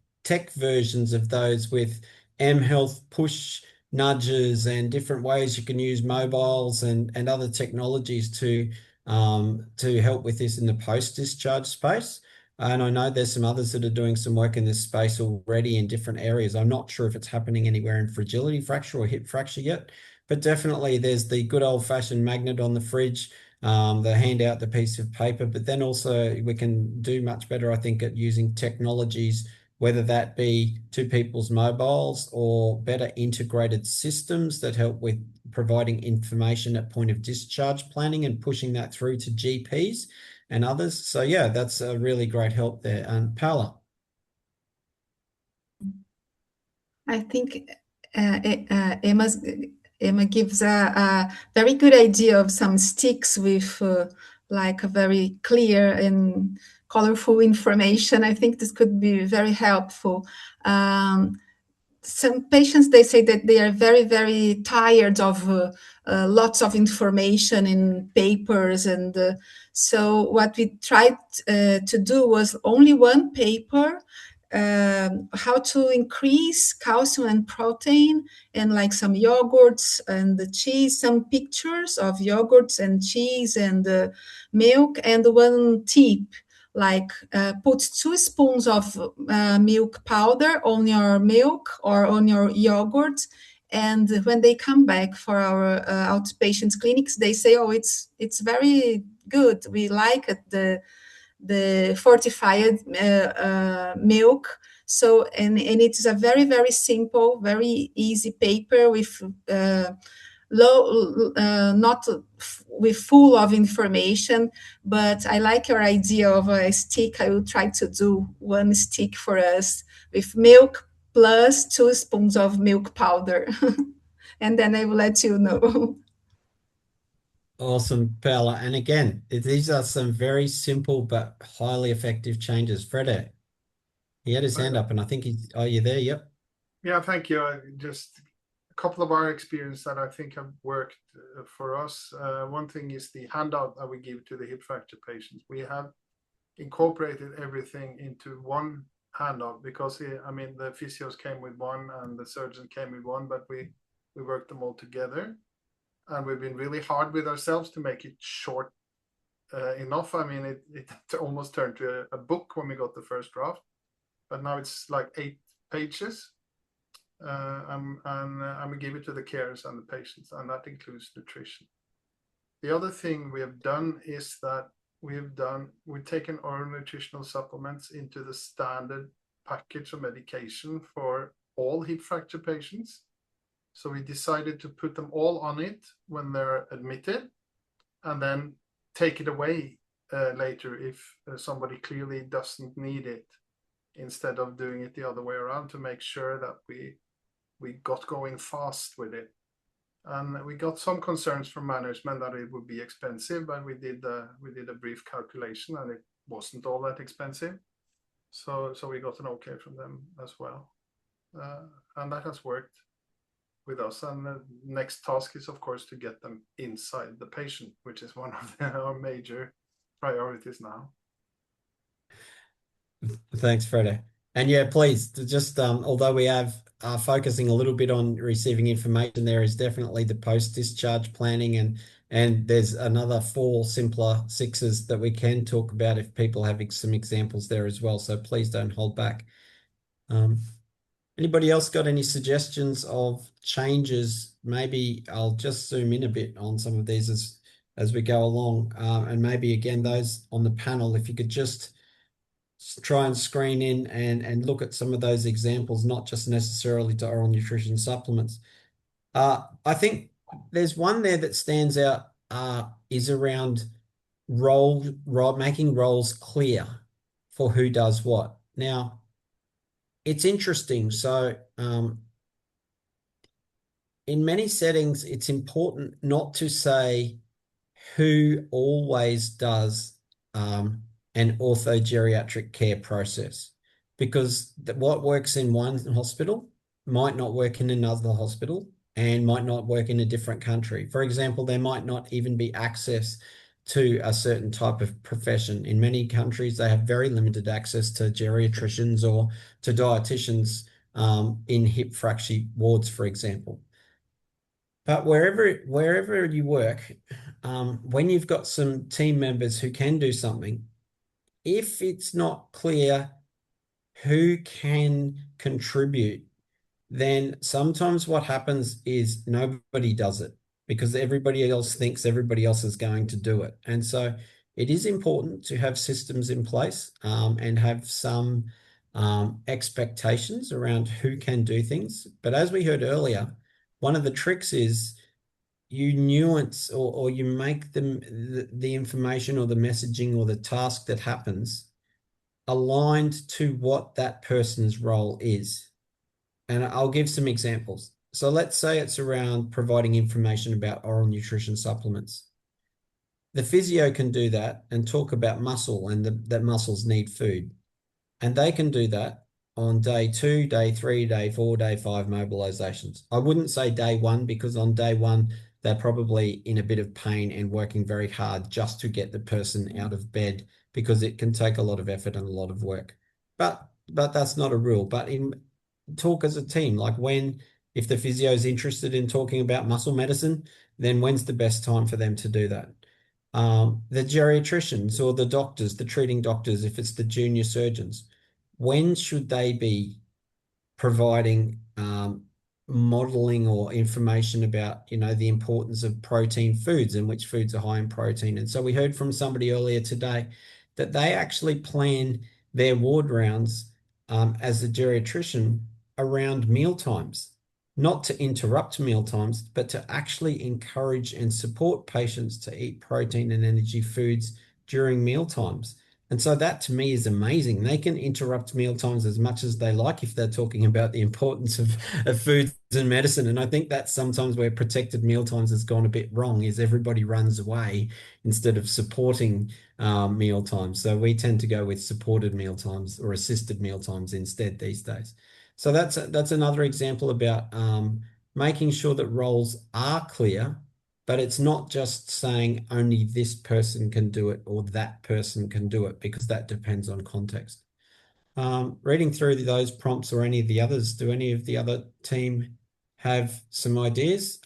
[SPEAKER 1] versions of those with mHealth push nudges and different ways you can use mobiles and other technologies to help with this in the post-discharge space. And I know there's some others that are doing some work in this space already in different areas. I'm not sure if it's happening anywhere in fragility fracture or hip fracture yet, but definitely there's the good old-fashioned magnet on the fridge, the handout, the piece of paper, but then also we can do much better, I think, at using technologies, whether that be to people's mobiles or better integrated systems that help with providing information at point of discharge planning and pushing that through to GPs and others. So yeah, that's a really great help there. And Paula.
[SPEAKER 3] I think Emma gives a very good idea of some sticks with like a very clear and colorful information. I think this could be very helpful. Some patients, they say that they are very, very tired of lots of information in papers. And so what we tried to do was only one paper how to increase calcium and protein, and like some yogurts and the cheese, some pictures of yogurts and cheese and milk. And one tip, like put 2 spoons of milk powder on your milk or on your yogurt. And when they come back for our outpatient clinics, they say, oh, it's very good. We like it, the fortified milk. So, and it's a very, very simple, very easy paper with not with full of information, but I like your idea of a stick. I will try to do one stick for us with milk plus 2 spoons of milk powder. And then I will let you know.
[SPEAKER 1] Awesome, Paola. And again, these are some very simple but highly effective changes. Frede, he had his hand up, and I think he's, are you there? Yep.
[SPEAKER 6] Yeah, thank you. Just a couple of our experience that I think have worked for us. One thing is the handout that we give to the hip fracture patients. We have incorporated everything into one handout because, I mean, the physios came with one and the surgeon came with one, but we worked them all together. And we've been really hard with ourselves to make it short enough. I mean, it almost turned to a book when we got the first draft, but now it's like 8 pages. And we give it to the carers and the patients, and that includes nutrition. The other thing we have done is that we've taken oral nutritional supplements into the standard package of medication for all hip fracture patients. So we decided to put them all on it when they're admitted, and then take it away later if somebody clearly doesn't need it, instead of doing it the other way around, to make sure that we got going fast with it. And we got some concerns from management that it would be expensive, but we did a brief calculation and it wasn't all that expensive. So we got an okay from them as well. And that has worked with us. And the next task is, of course, to get them inside the patient, which is one of our major priorities now.
[SPEAKER 1] Thanks, Frede. And yeah, please, just although we are focusing a little bit on receiving information, there is definitely the post-discharge planning, and there's another 4 simpler 6s that we can talk about if people have some examples there as well. So please don't hold back. Anybody else got any suggestions of changes? Maybe I'll just zoom in a bit on some of these as we go along. And maybe again, those on the panel, if you could just try and screen in and look at some of those examples, not just necessarily to oral nutrition supplements. I think there's one there that stands out is around making roles clear for who does what. Now, it's interesting. So in many settings, it's important not to say who always does an orthogeriatric care process, because what works in one hospital might not work in another hospital and might not work in a different country. For example, there might not even be access to a certain type of profession. In many countries, they have very limited access to geriatricians or to dietitians in hip fracture wards, for example. But wherever you work, when you've got some team members who can do something, if it's not clear who can contribute, then sometimes what happens is nobody does it, because everybody else thinks everybody else is going to do it. And so it is important to have systems in place and have some expectations around who can do things. But as we heard earlier, one of the tricks is you nuance or you make the information or the messaging or the task that happens aligned to what that person's role is. And I'll give some examples. So let's say it's around providing information about oral nutrition supplements. The physio can do that and talk about muscle and that muscles need food. And they can do that on day 2, day 3, day 4, day 5 mobilizations. I wouldn't say day 1, because on day 1, they're probably in a bit of pain and working very hard just to get the person out of bed, because it can take a lot of effort and a lot of work. But but that's not a rule. But talk as a team, like if the physio is interested in talking about muscle medicine, then when's the best time for them to do that? The geriatricians or the doctors, the treating doctors, if it's the junior surgeons, when should they be providing modeling or information about, the importance of protein foods and which foods are high in protein? And so we heard from somebody earlier today that they actually plan their ward rounds as a geriatrician around meal times, not to interrupt meal times, but to actually encourage and support patients to eat protein and energy foods during meal times. And so that to me is amazing. They can interrupt meal times as much as they like if they're talking about the importance of foods and medicine. And I think that's sometimes where protected meal times has gone a bit wrong, is everybody runs away instead of supporting meal times. So we tend to go with supported meal times or assisted meal times instead these days. So that's another example about making sure that roles are clear, but it's not just saying only this person can do it or that person can do it, because that depends on context. Reading through those prompts or any of the others, do any of the other team have some ideas?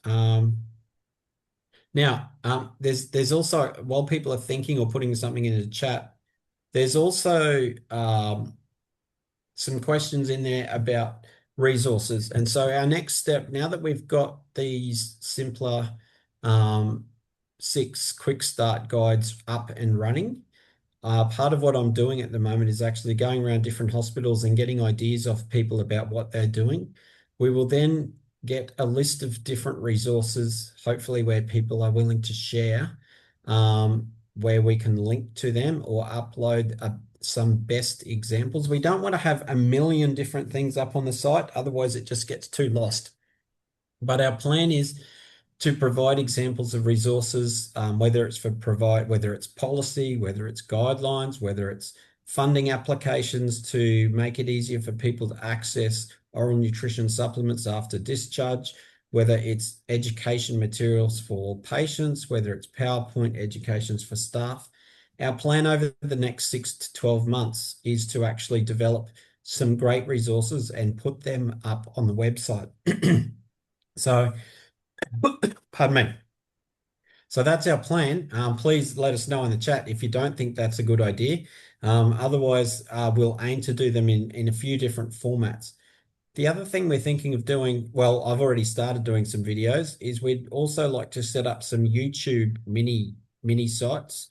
[SPEAKER 1] Now, there's also, while people are thinking or putting something in the chat, there's also some questions in there about resources. And so our next step, now that we've got these simpler 6 quick start guides up and running, part of what I'm doing at the moment is actually going around different hospitals and getting ideas off people about what they're doing. We will then get a list of different resources, hopefully where people are willing to share, where we can link to them or upload some best examples. We don't want to have a million different things up on the site, otherwise it just gets too lost. But our plan is to provide examples of resources, whether it's policy, whether it's guidelines, whether it's funding applications to make it easier for people to access oral nutrition supplements after discharge, whether it's education materials for patients, whether it's PowerPoint educations for staff. Our plan over the next 6 to 12 months is to actually develop some great resources and put them up on the website. So, pardon me. So that's our plan. Please let us know in the chat if you don't think that's a good idea. Otherwise, we'll aim to do them in a few different formats. The other thing we're thinking of doing, well, I've already started doing some videos, is we'd also like to set up some YouTube mini sites.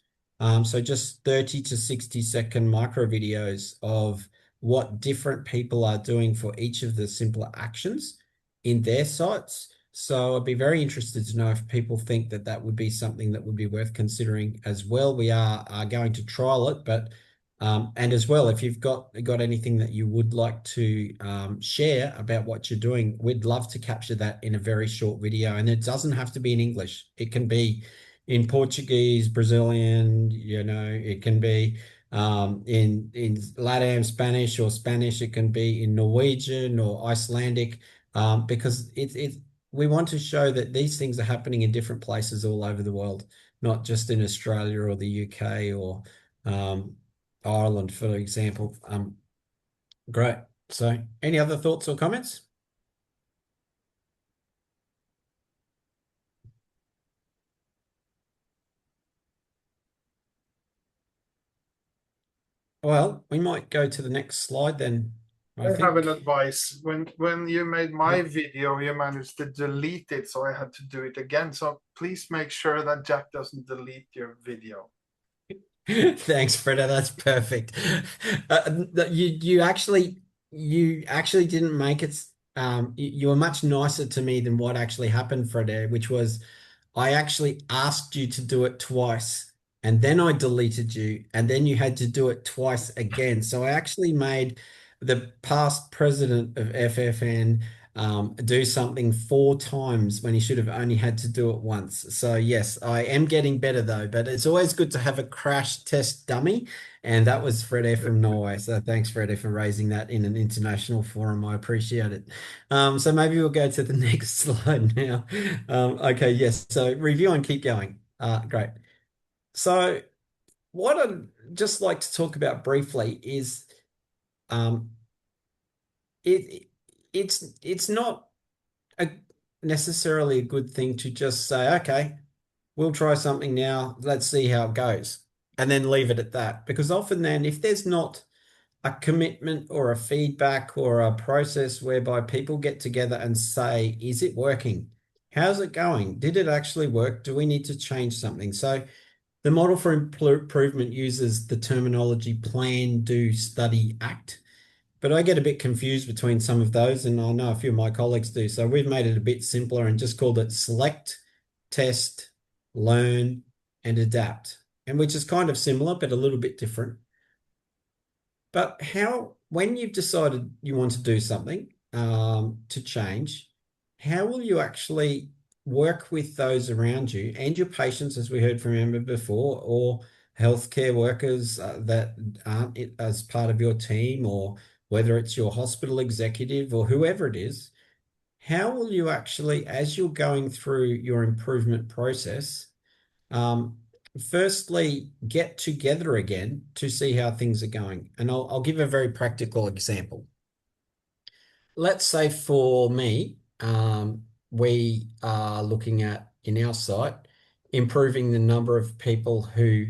[SPEAKER 1] So just 30 to 60-second micro videos of what different people are doing for each of the simpler actions in their sites. So I'd be very interested to know if people think that that would be something that would be worth considering as well. We are going to trial it, but and as well, if you've got anything that you would like to share about what you're doing, we'd love to capture that in a very short video. And it doesn't have to be in English. It can be in Portuguese, Brazilian, it can be in LATAM Spanish or Spanish. It can be in Norwegian or Icelandic, because we want to show that these things are happening in different places all over the world, not just in Australia or the UK or Ireland, for example. Great. So any other thoughts or comments? Well, we might go to the next slide then.
[SPEAKER 6] I have an advice. When you made my video, you managed to delete it, so I had to do it again. So please make sure that Jack doesn't delete your video.
[SPEAKER 1] Thanks, Freda. That's perfect. You actually didn't make it. You were much nicer to me than what actually happened, Freda, which was I actually asked you to do it twice, and then I deleted you, and then you had to do it twice again. So I actually made the past president of FFN do something 4 times when he should have only had to do it once. So yes, I am getting better though, but it's always good to have a crash test dummy. And that was Freda from Norway. So thanks, Freda, for raising that in an international forum. I appreciate it. So maybe we'll go to the next slide now. Okay, yes. So review and keep going. Great. So what I'd just like to talk about briefly is it's not necessarily a good thing to just say, okay, we'll try something now, let's see how it goes, and then leave it at that. Because often then, if there's not a commitment or a feedback or a process whereby people get together and say, is it working? How's it going? Did it actually work? Do we need to change something? So the model for improvement uses the terminology plan, do, study, act. But I get a bit confused between some of those, and I know a few of my colleagues do. So we've made it a bit simpler and just called it select, test, learn, and adapt, and which is kind of similar, but a little bit different. But when you've decided you want to do something to change, how will you actually work with those around you and your patients, as we heard from Amber before, or healthcare workers that aren't as part of your team, or whether it's your hospital executive or whoever it is? How will you actually, as you're going through your improvement process, firstly, get together again to see how things are going? And I'll give a very practical example. Let's say for me, we are looking at, in our site, improving the number of people who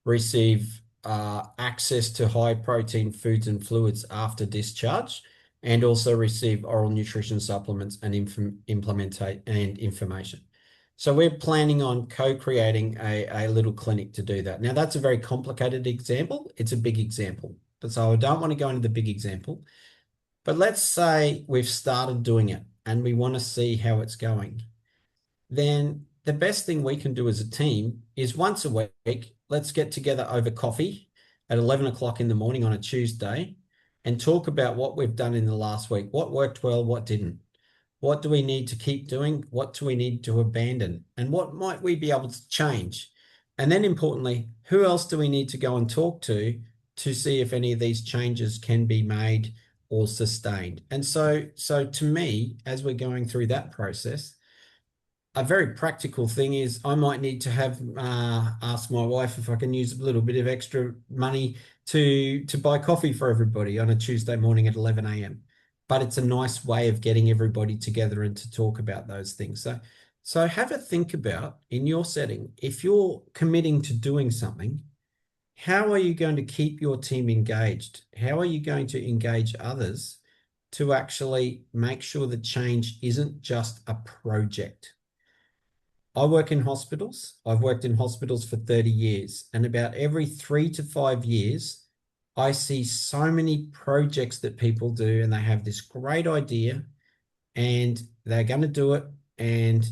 [SPEAKER 1] receive access to high protein foods and fluids after discharge, and also receive oral nutrition supplements and information. So we're planning on co-creating a little clinic to do that. Now, that's a very complicated example. It's a big example. But so I don't want to go into the big example. But let's say we've started doing it and we want to see how it's going. Then the best thing we can do as a team is once a week, let's get together over coffee at 11 o'clock in the morning on a Tuesday and talk about what we've done in the last week. What worked well, what didn't? What do we need to keep doing? What do we need to abandon? And what might we be able to change? And then importantly, who else do we need to go and talk to see if any of these changes can be made or sustained? And so to me, as we're going through that process, a very practical thing is I might need to have ask my wife if I can use a little bit of extra money to buy coffee for everybody on a Tuesday morning at 11 a.m. But it's a nice way of getting everybody together and to talk about those things. So have a think about, in your setting, if you're committing to doing something, how are you going to keep your team engaged? How are you going to engage others to actually make sure the change isn't just a project? I work in hospitals. I've worked in hospitals for 30 years, and about every 3 to 5 years, I see so many projects that people do, and they have this great idea and they're going to do it. And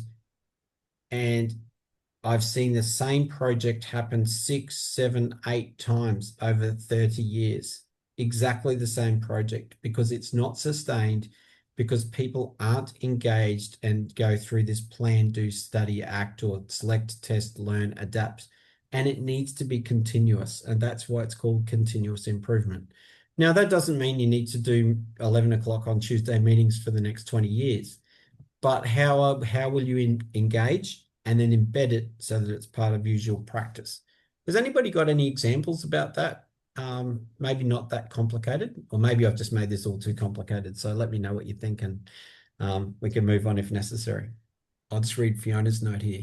[SPEAKER 1] I've seen the same project happen 6, 7, 8 times over 30 years, exactly the same project, because it's not sustained, because people aren't engaged and go through this plan, do, study, act, or select, test, learn, adapt. And it needs to be continuous. And that's why it's called continuous improvement. Now, that doesn't mean you need to do 11 o'clock on Tuesday meetings for the next 20 years. But how will you engage and then embed it so that it's part of usual practice? Has anybody got any examples about that? Maybe not that complicated, or maybe I've just made this all too complicated. So let me know what you think, and we can move on if necessary. I'll just read Fiona's note here.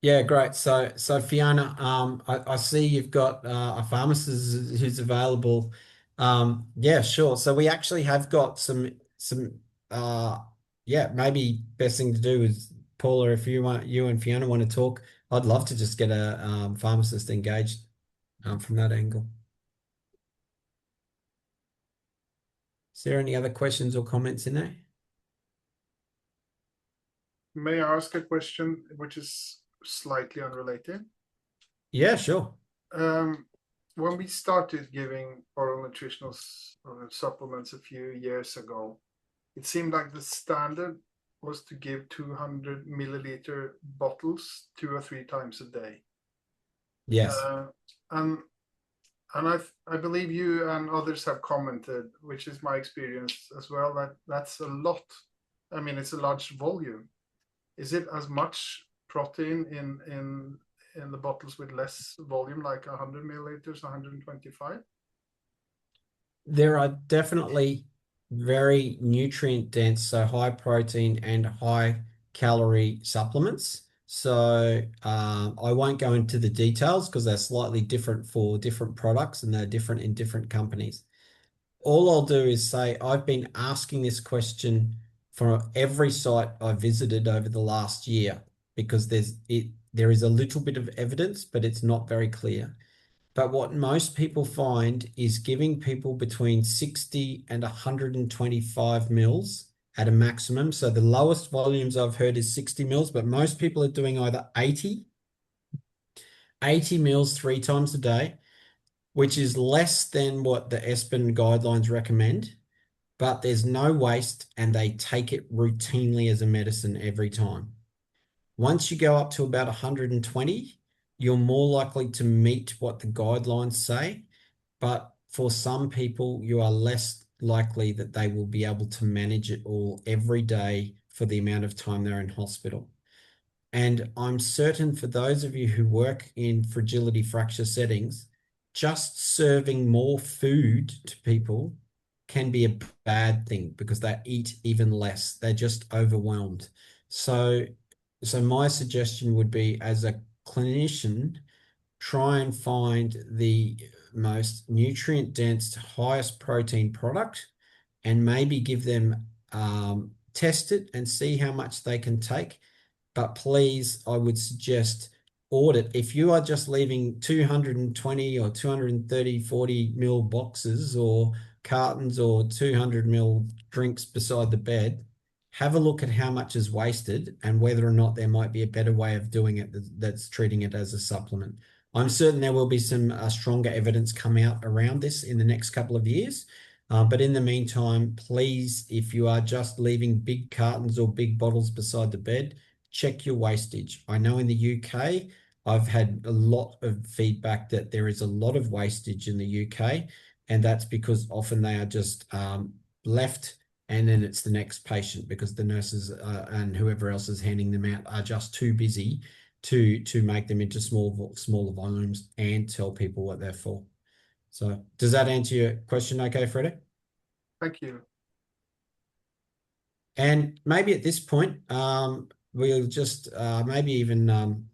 [SPEAKER 1] Yeah, great. So Fiona, I see you've got a pharmacist who's available. Yeah, sure. So we actually have got some yeah, maybe best thing to do is, Paula, if you and Fiona want to talk, I'd love to just get a pharmacist engaged from that angle. Is there any other questions or comments in there?
[SPEAKER 6] May I ask a question which is slightly unrelated?
[SPEAKER 1] Yeah, sure.
[SPEAKER 6] When we started giving oral nutritional supplements a few years ago, it seemed like the standard was to give 200 milliliter bottles 2 or 3 times a day.
[SPEAKER 1] Yes.
[SPEAKER 6] And I believe you and others have commented, which is my experience as well, that that's a lot. I mean, it's a large volume. Is it as much protein in the bottles with less volume, like 100 milliliters, 125?
[SPEAKER 1] There are definitely very nutrient dense, so high protein and high calorie supplements. So I won't go into the details because they're slightly different for different products and they're different in different companies. All I'll do is say I've been asking this question for every site I visited over the last year because there is a little bit of evidence, but it's not very clear. But what most people find is giving people between 60 and 125 mils at a maximum. So the lowest volumes I've heard is 60 mils, but most people are doing either 80 mils 3 times a day, which is less than what the ESPEN guidelines recommend, but there's no waste and they take it routinely as a medicine every time. Once you go up to about 120, you're more likely to meet what the guidelines say, but for some people, you are less likely that they will be able to manage it all every day for the amount of time they're in hospital. And I'm certain for those of you who work in fragility fracture settings, just serving more food to people can be a bad thing because they eat even less. They're just overwhelmed. So my suggestion would be, as a clinician, try and find the most nutrient dense, highest protein product and maybe give them, test it and see how much they can take. But please, I would suggest audit. If you are just leaving 220 or 230, 40 mil boxes or cartons or 200 mil drinks beside the bed, have a look at how much is wasted and whether or not there might be a better way of doing it that's treating it as a supplement. I'm certain there will be some stronger evidence come out around this in the next couple of years. But in the meantime, please, if you are just leaving big cartons or big bottles beside the bed, check your wastage. I know in the UK, I've had a lot of feedback that there is a lot of wastage in the UK, and that's because often they are just left and then it's the next patient because the nurses and whoever else is handing them out are just too busy to make them into smaller volumes and tell people what they're for. So does that answer your question okay, Freddie?
[SPEAKER 6] Thank you.
[SPEAKER 1] And maybe at this point, we'll just maybe even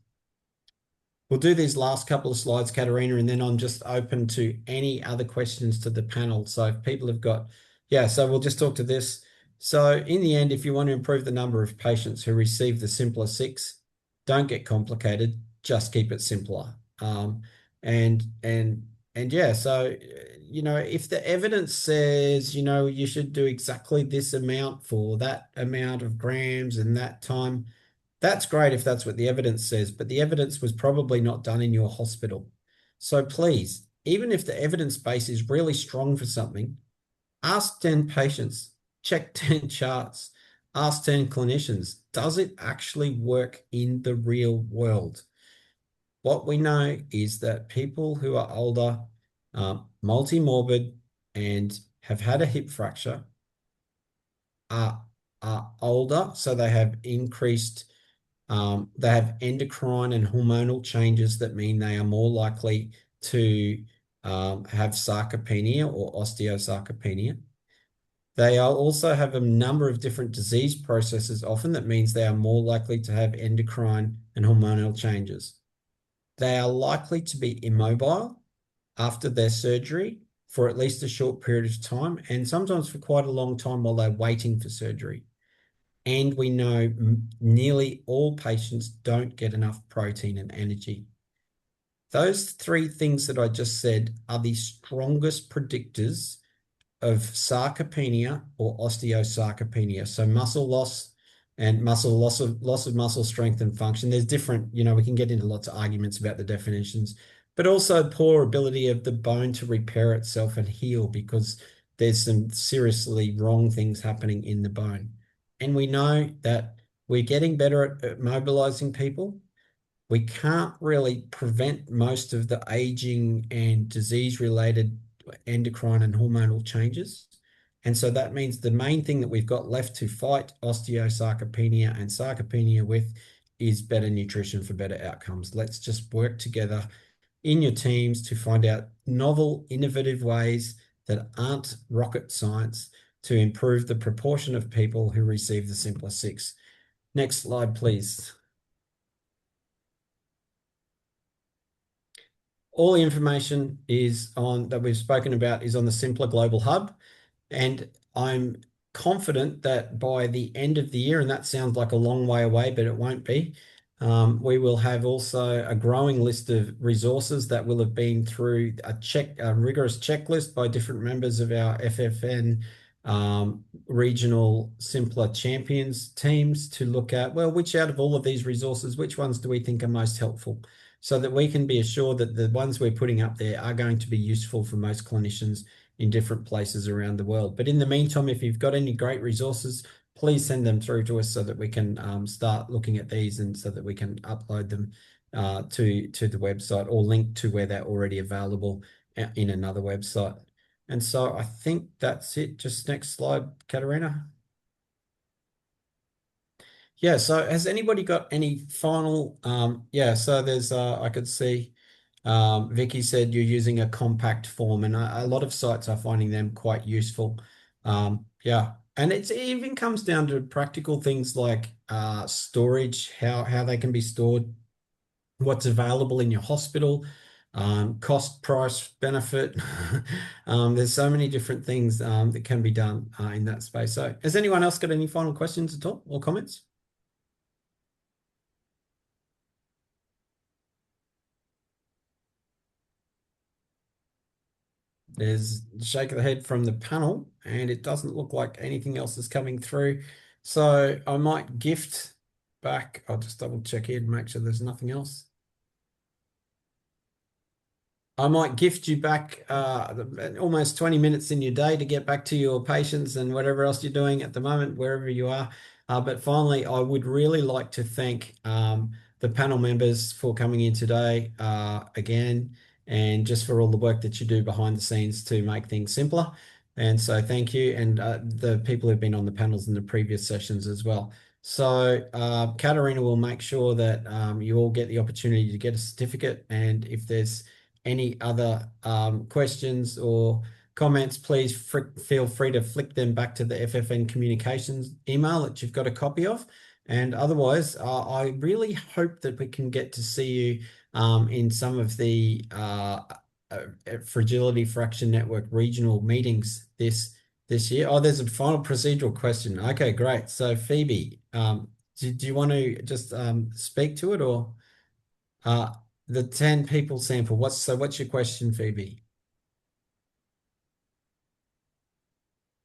[SPEAKER 1] we'll do these last couple of slides, Katarina, and then I'm just open to any other questions to the panel. So if people have got, so we'll just talk to this. So in the end, if you want to improve the number of patients who receive the simpler 6, don't get complicated, just keep it simpler. So, if the evidence says, you should do exactly this amount for that amount of grams and that time, that's great if that's what the evidence says, but the evidence was probably not done in your hospital. So please, even if the evidence base is really strong for something, ask 10 patients, check 10 charts, ask 10 clinicians, does it actually work in the real world? What we know is that people who are older, multi-morbid, and have had a hip fracture are older, so they have increased, they have endocrine and hormonal changes that mean they are more likely to have sarcopenia or osteosarcopenia. They also have a number of different disease processes often that means they are more likely to have endocrine and hormonal changes. They are likely to be immobile after their surgery for at least a short period of time and sometimes for quite a long time while they're waiting for surgery. And we know nearly all patients don't get enough protein and energy. Those 3 things that I just said are the strongest predictors of sarcopenia or osteosarcopenia. So muscle loss and loss of muscle strength and function. There's different, we can get into lots of arguments about the definitions, but also poor ability of the bone to repair itself and heal because there's some seriously wrong things happening in the bone. And we know that we're getting better at mobilizing people. We can't really prevent most of the aging and disease-related endocrine and hormonal changes. And so that means the main thing that we've got left to fight osteosarcopenia and sarcopenia with is better nutrition for better outcomes. Let's just work together in your teams to find out novel, innovative ways that aren't rocket science to improve the proportion of people who receive the Simpler-6. Next slide, please. All the information that we've spoken about is on the Simpler Global Hub, and I'm confident that by the end of the year, and that sounds like a long way away, but it won't be, we will have also a growing list of resources that will have been through a rigorous checklist by different members of our FFN regional Simpler champions teams to look at, well, which out of all of these resources, which ones do we think are most helpful, so that we can be assured that the ones we're putting up there are going to be useful for most clinicians in different places around the world. But in the meantime, if you've got any great resources, please send them through to us so that we can start looking at these and so that we can upload them to the website or link to where they're already available in another website. And so I think that's it. Just next slide, Katerina. Yeah, so has anybody got any final, yeah, so there's, I could see Vicky said you're using a compact form, and a lot of sites are finding them quite useful. Yeah, and it even comes down to practical things like storage, how they can be stored, what's available in your hospital, cost, price, benefit. There's so many different things that can be done in that space. So has anyone else got any final questions at all or comments? There's a shake of the head from the panel, and it doesn't look like anything else is coming through. So I might gift back. I'll just double check here to make sure there's nothing else. I might gift you back almost 20 minutes in your day to get back to your patients and whatever else you're doing at the moment, wherever you are. But finally, I would really like to thank the panel members for coming in today again, and just for all the work that you do behind the scenes to make things simpler. And so thank you, and the people who've been on the panels in the previous sessions as well. So Katerina will make sure that you all get the opportunity to get a certificate, and if there's any other questions or comments, please feel free to flick them back to the FFN communications email that you've got a copy of. And otherwise, I really hope that we can get to see you in some of the Fragility Fraction Network regional meetings this year. Oh, there's a final procedural question. Okay, great. So Phoebe, do you want to just speak to it, or the 10 people sample? What's your question, Phoebe?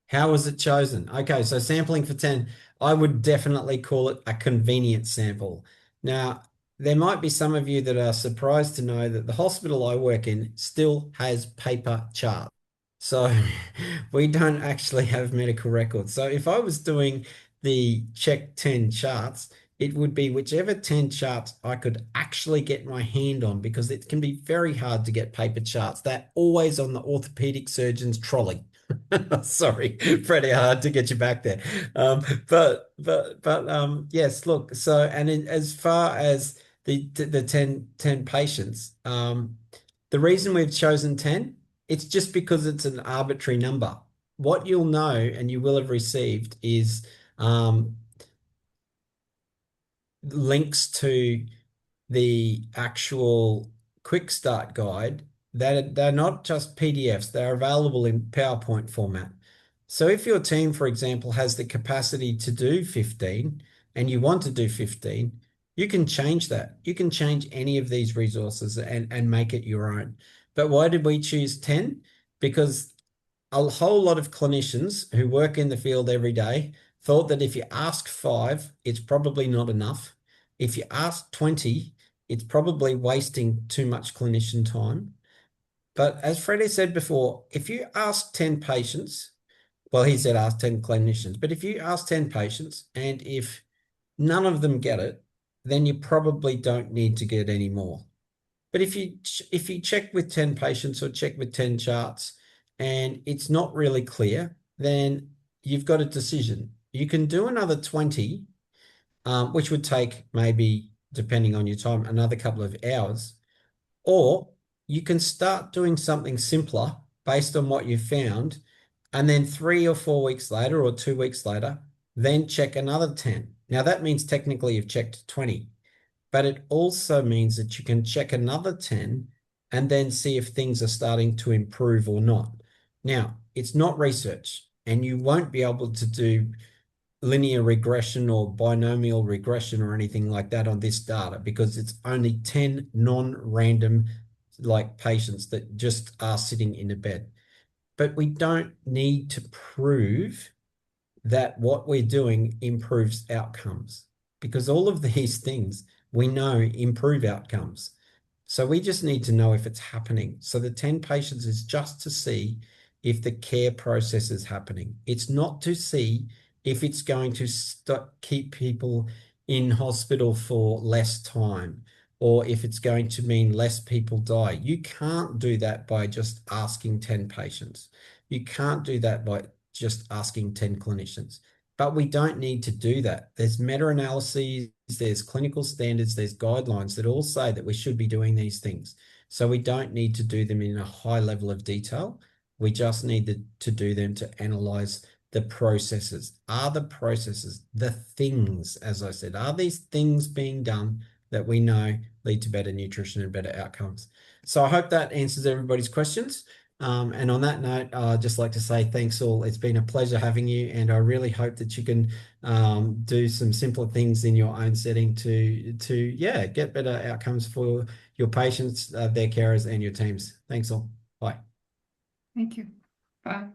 [SPEAKER 1] How was it chosen? Okay, so sampling for 10, I would definitely call it a convenient sample. Now, there might be some of you that are surprised to know that the hospital I work in still has paper charts. So we don't actually have medical records. So if I was doing the check 10 charts, it would be whichever 10 charts I could actually get my hand on, because it can be very hard to get paper charts. They're always on the orthopedic surgeon's trolley. Sorry, pretty hard to get you back there. But yes, look, so, and as far as the 10 patients, the reason we've chosen 10, it's just because it's an arbitrary number. What you'll know, and you will have received, is links to the actual quick start guide. They're not just PDFs, they're available in PowerPoint format. So if your team, for example, has the capacity to do 15 and you want to do 15, you can change that. You can change any of these resources and make it your own. But why did we choose 10? Because a whole lot of clinicians who work in the field every day thought that if you ask 5, it's probably not enough. If you ask 20, it's probably wasting too much clinician time. But as Freddie said before, if you ask 10 patients, well, he said ask 10 clinicians, but if you ask 10 patients and if none of them get it, then you probably don't need to get any more. But if you check with 10 patients or check with 10 charts and it's not really clear, then you've got a decision. You can do another 20 which would take maybe, depending on your time, another couple of hours. Or you can start doing something simpler based on what you found, and then 3 or 4 weeks later or 2 weeks later, then check another 10. Now that means technically you've checked 20, but it also means that you can check another 10 and then see if things are starting to improve or not. Now, it's not research, and you won't be able to do linear regression or binomial regression or anything like that on this data, because it's only 10 non-random like patients that just are sitting in a bed. But we don't need to prove that what we're doing improves outcomes, because all of these things we know improve outcomes. So we just need to know if it's happening. So the 10 patients is just to see if the care process is happening. It's not to see if it's going to keep people in hospital for less time, or if it's going to mean less people die. You can't do that by just asking 10 patients. You can't do that by just asking 10 clinicians. But we don't need to do that. There's meta-analyses, there's clinical standards, there's guidelines that all say that we should be doing these things. So we don't need to do them in a high level of detail. We just need to do them to analyze the processes. Are the processes, the things, as I said, are these things being done that we know lead to better nutrition and better outcomes? So I hope that answers everybody's questions. And on that note, I'd just like to say thanks all. It's been a pleasure having you, and I really hope that you can do some simpler things in your own setting to get better outcomes for your patients, their carers, and your teams. Thanks all. Bye.
[SPEAKER 2] Thank you. Bye.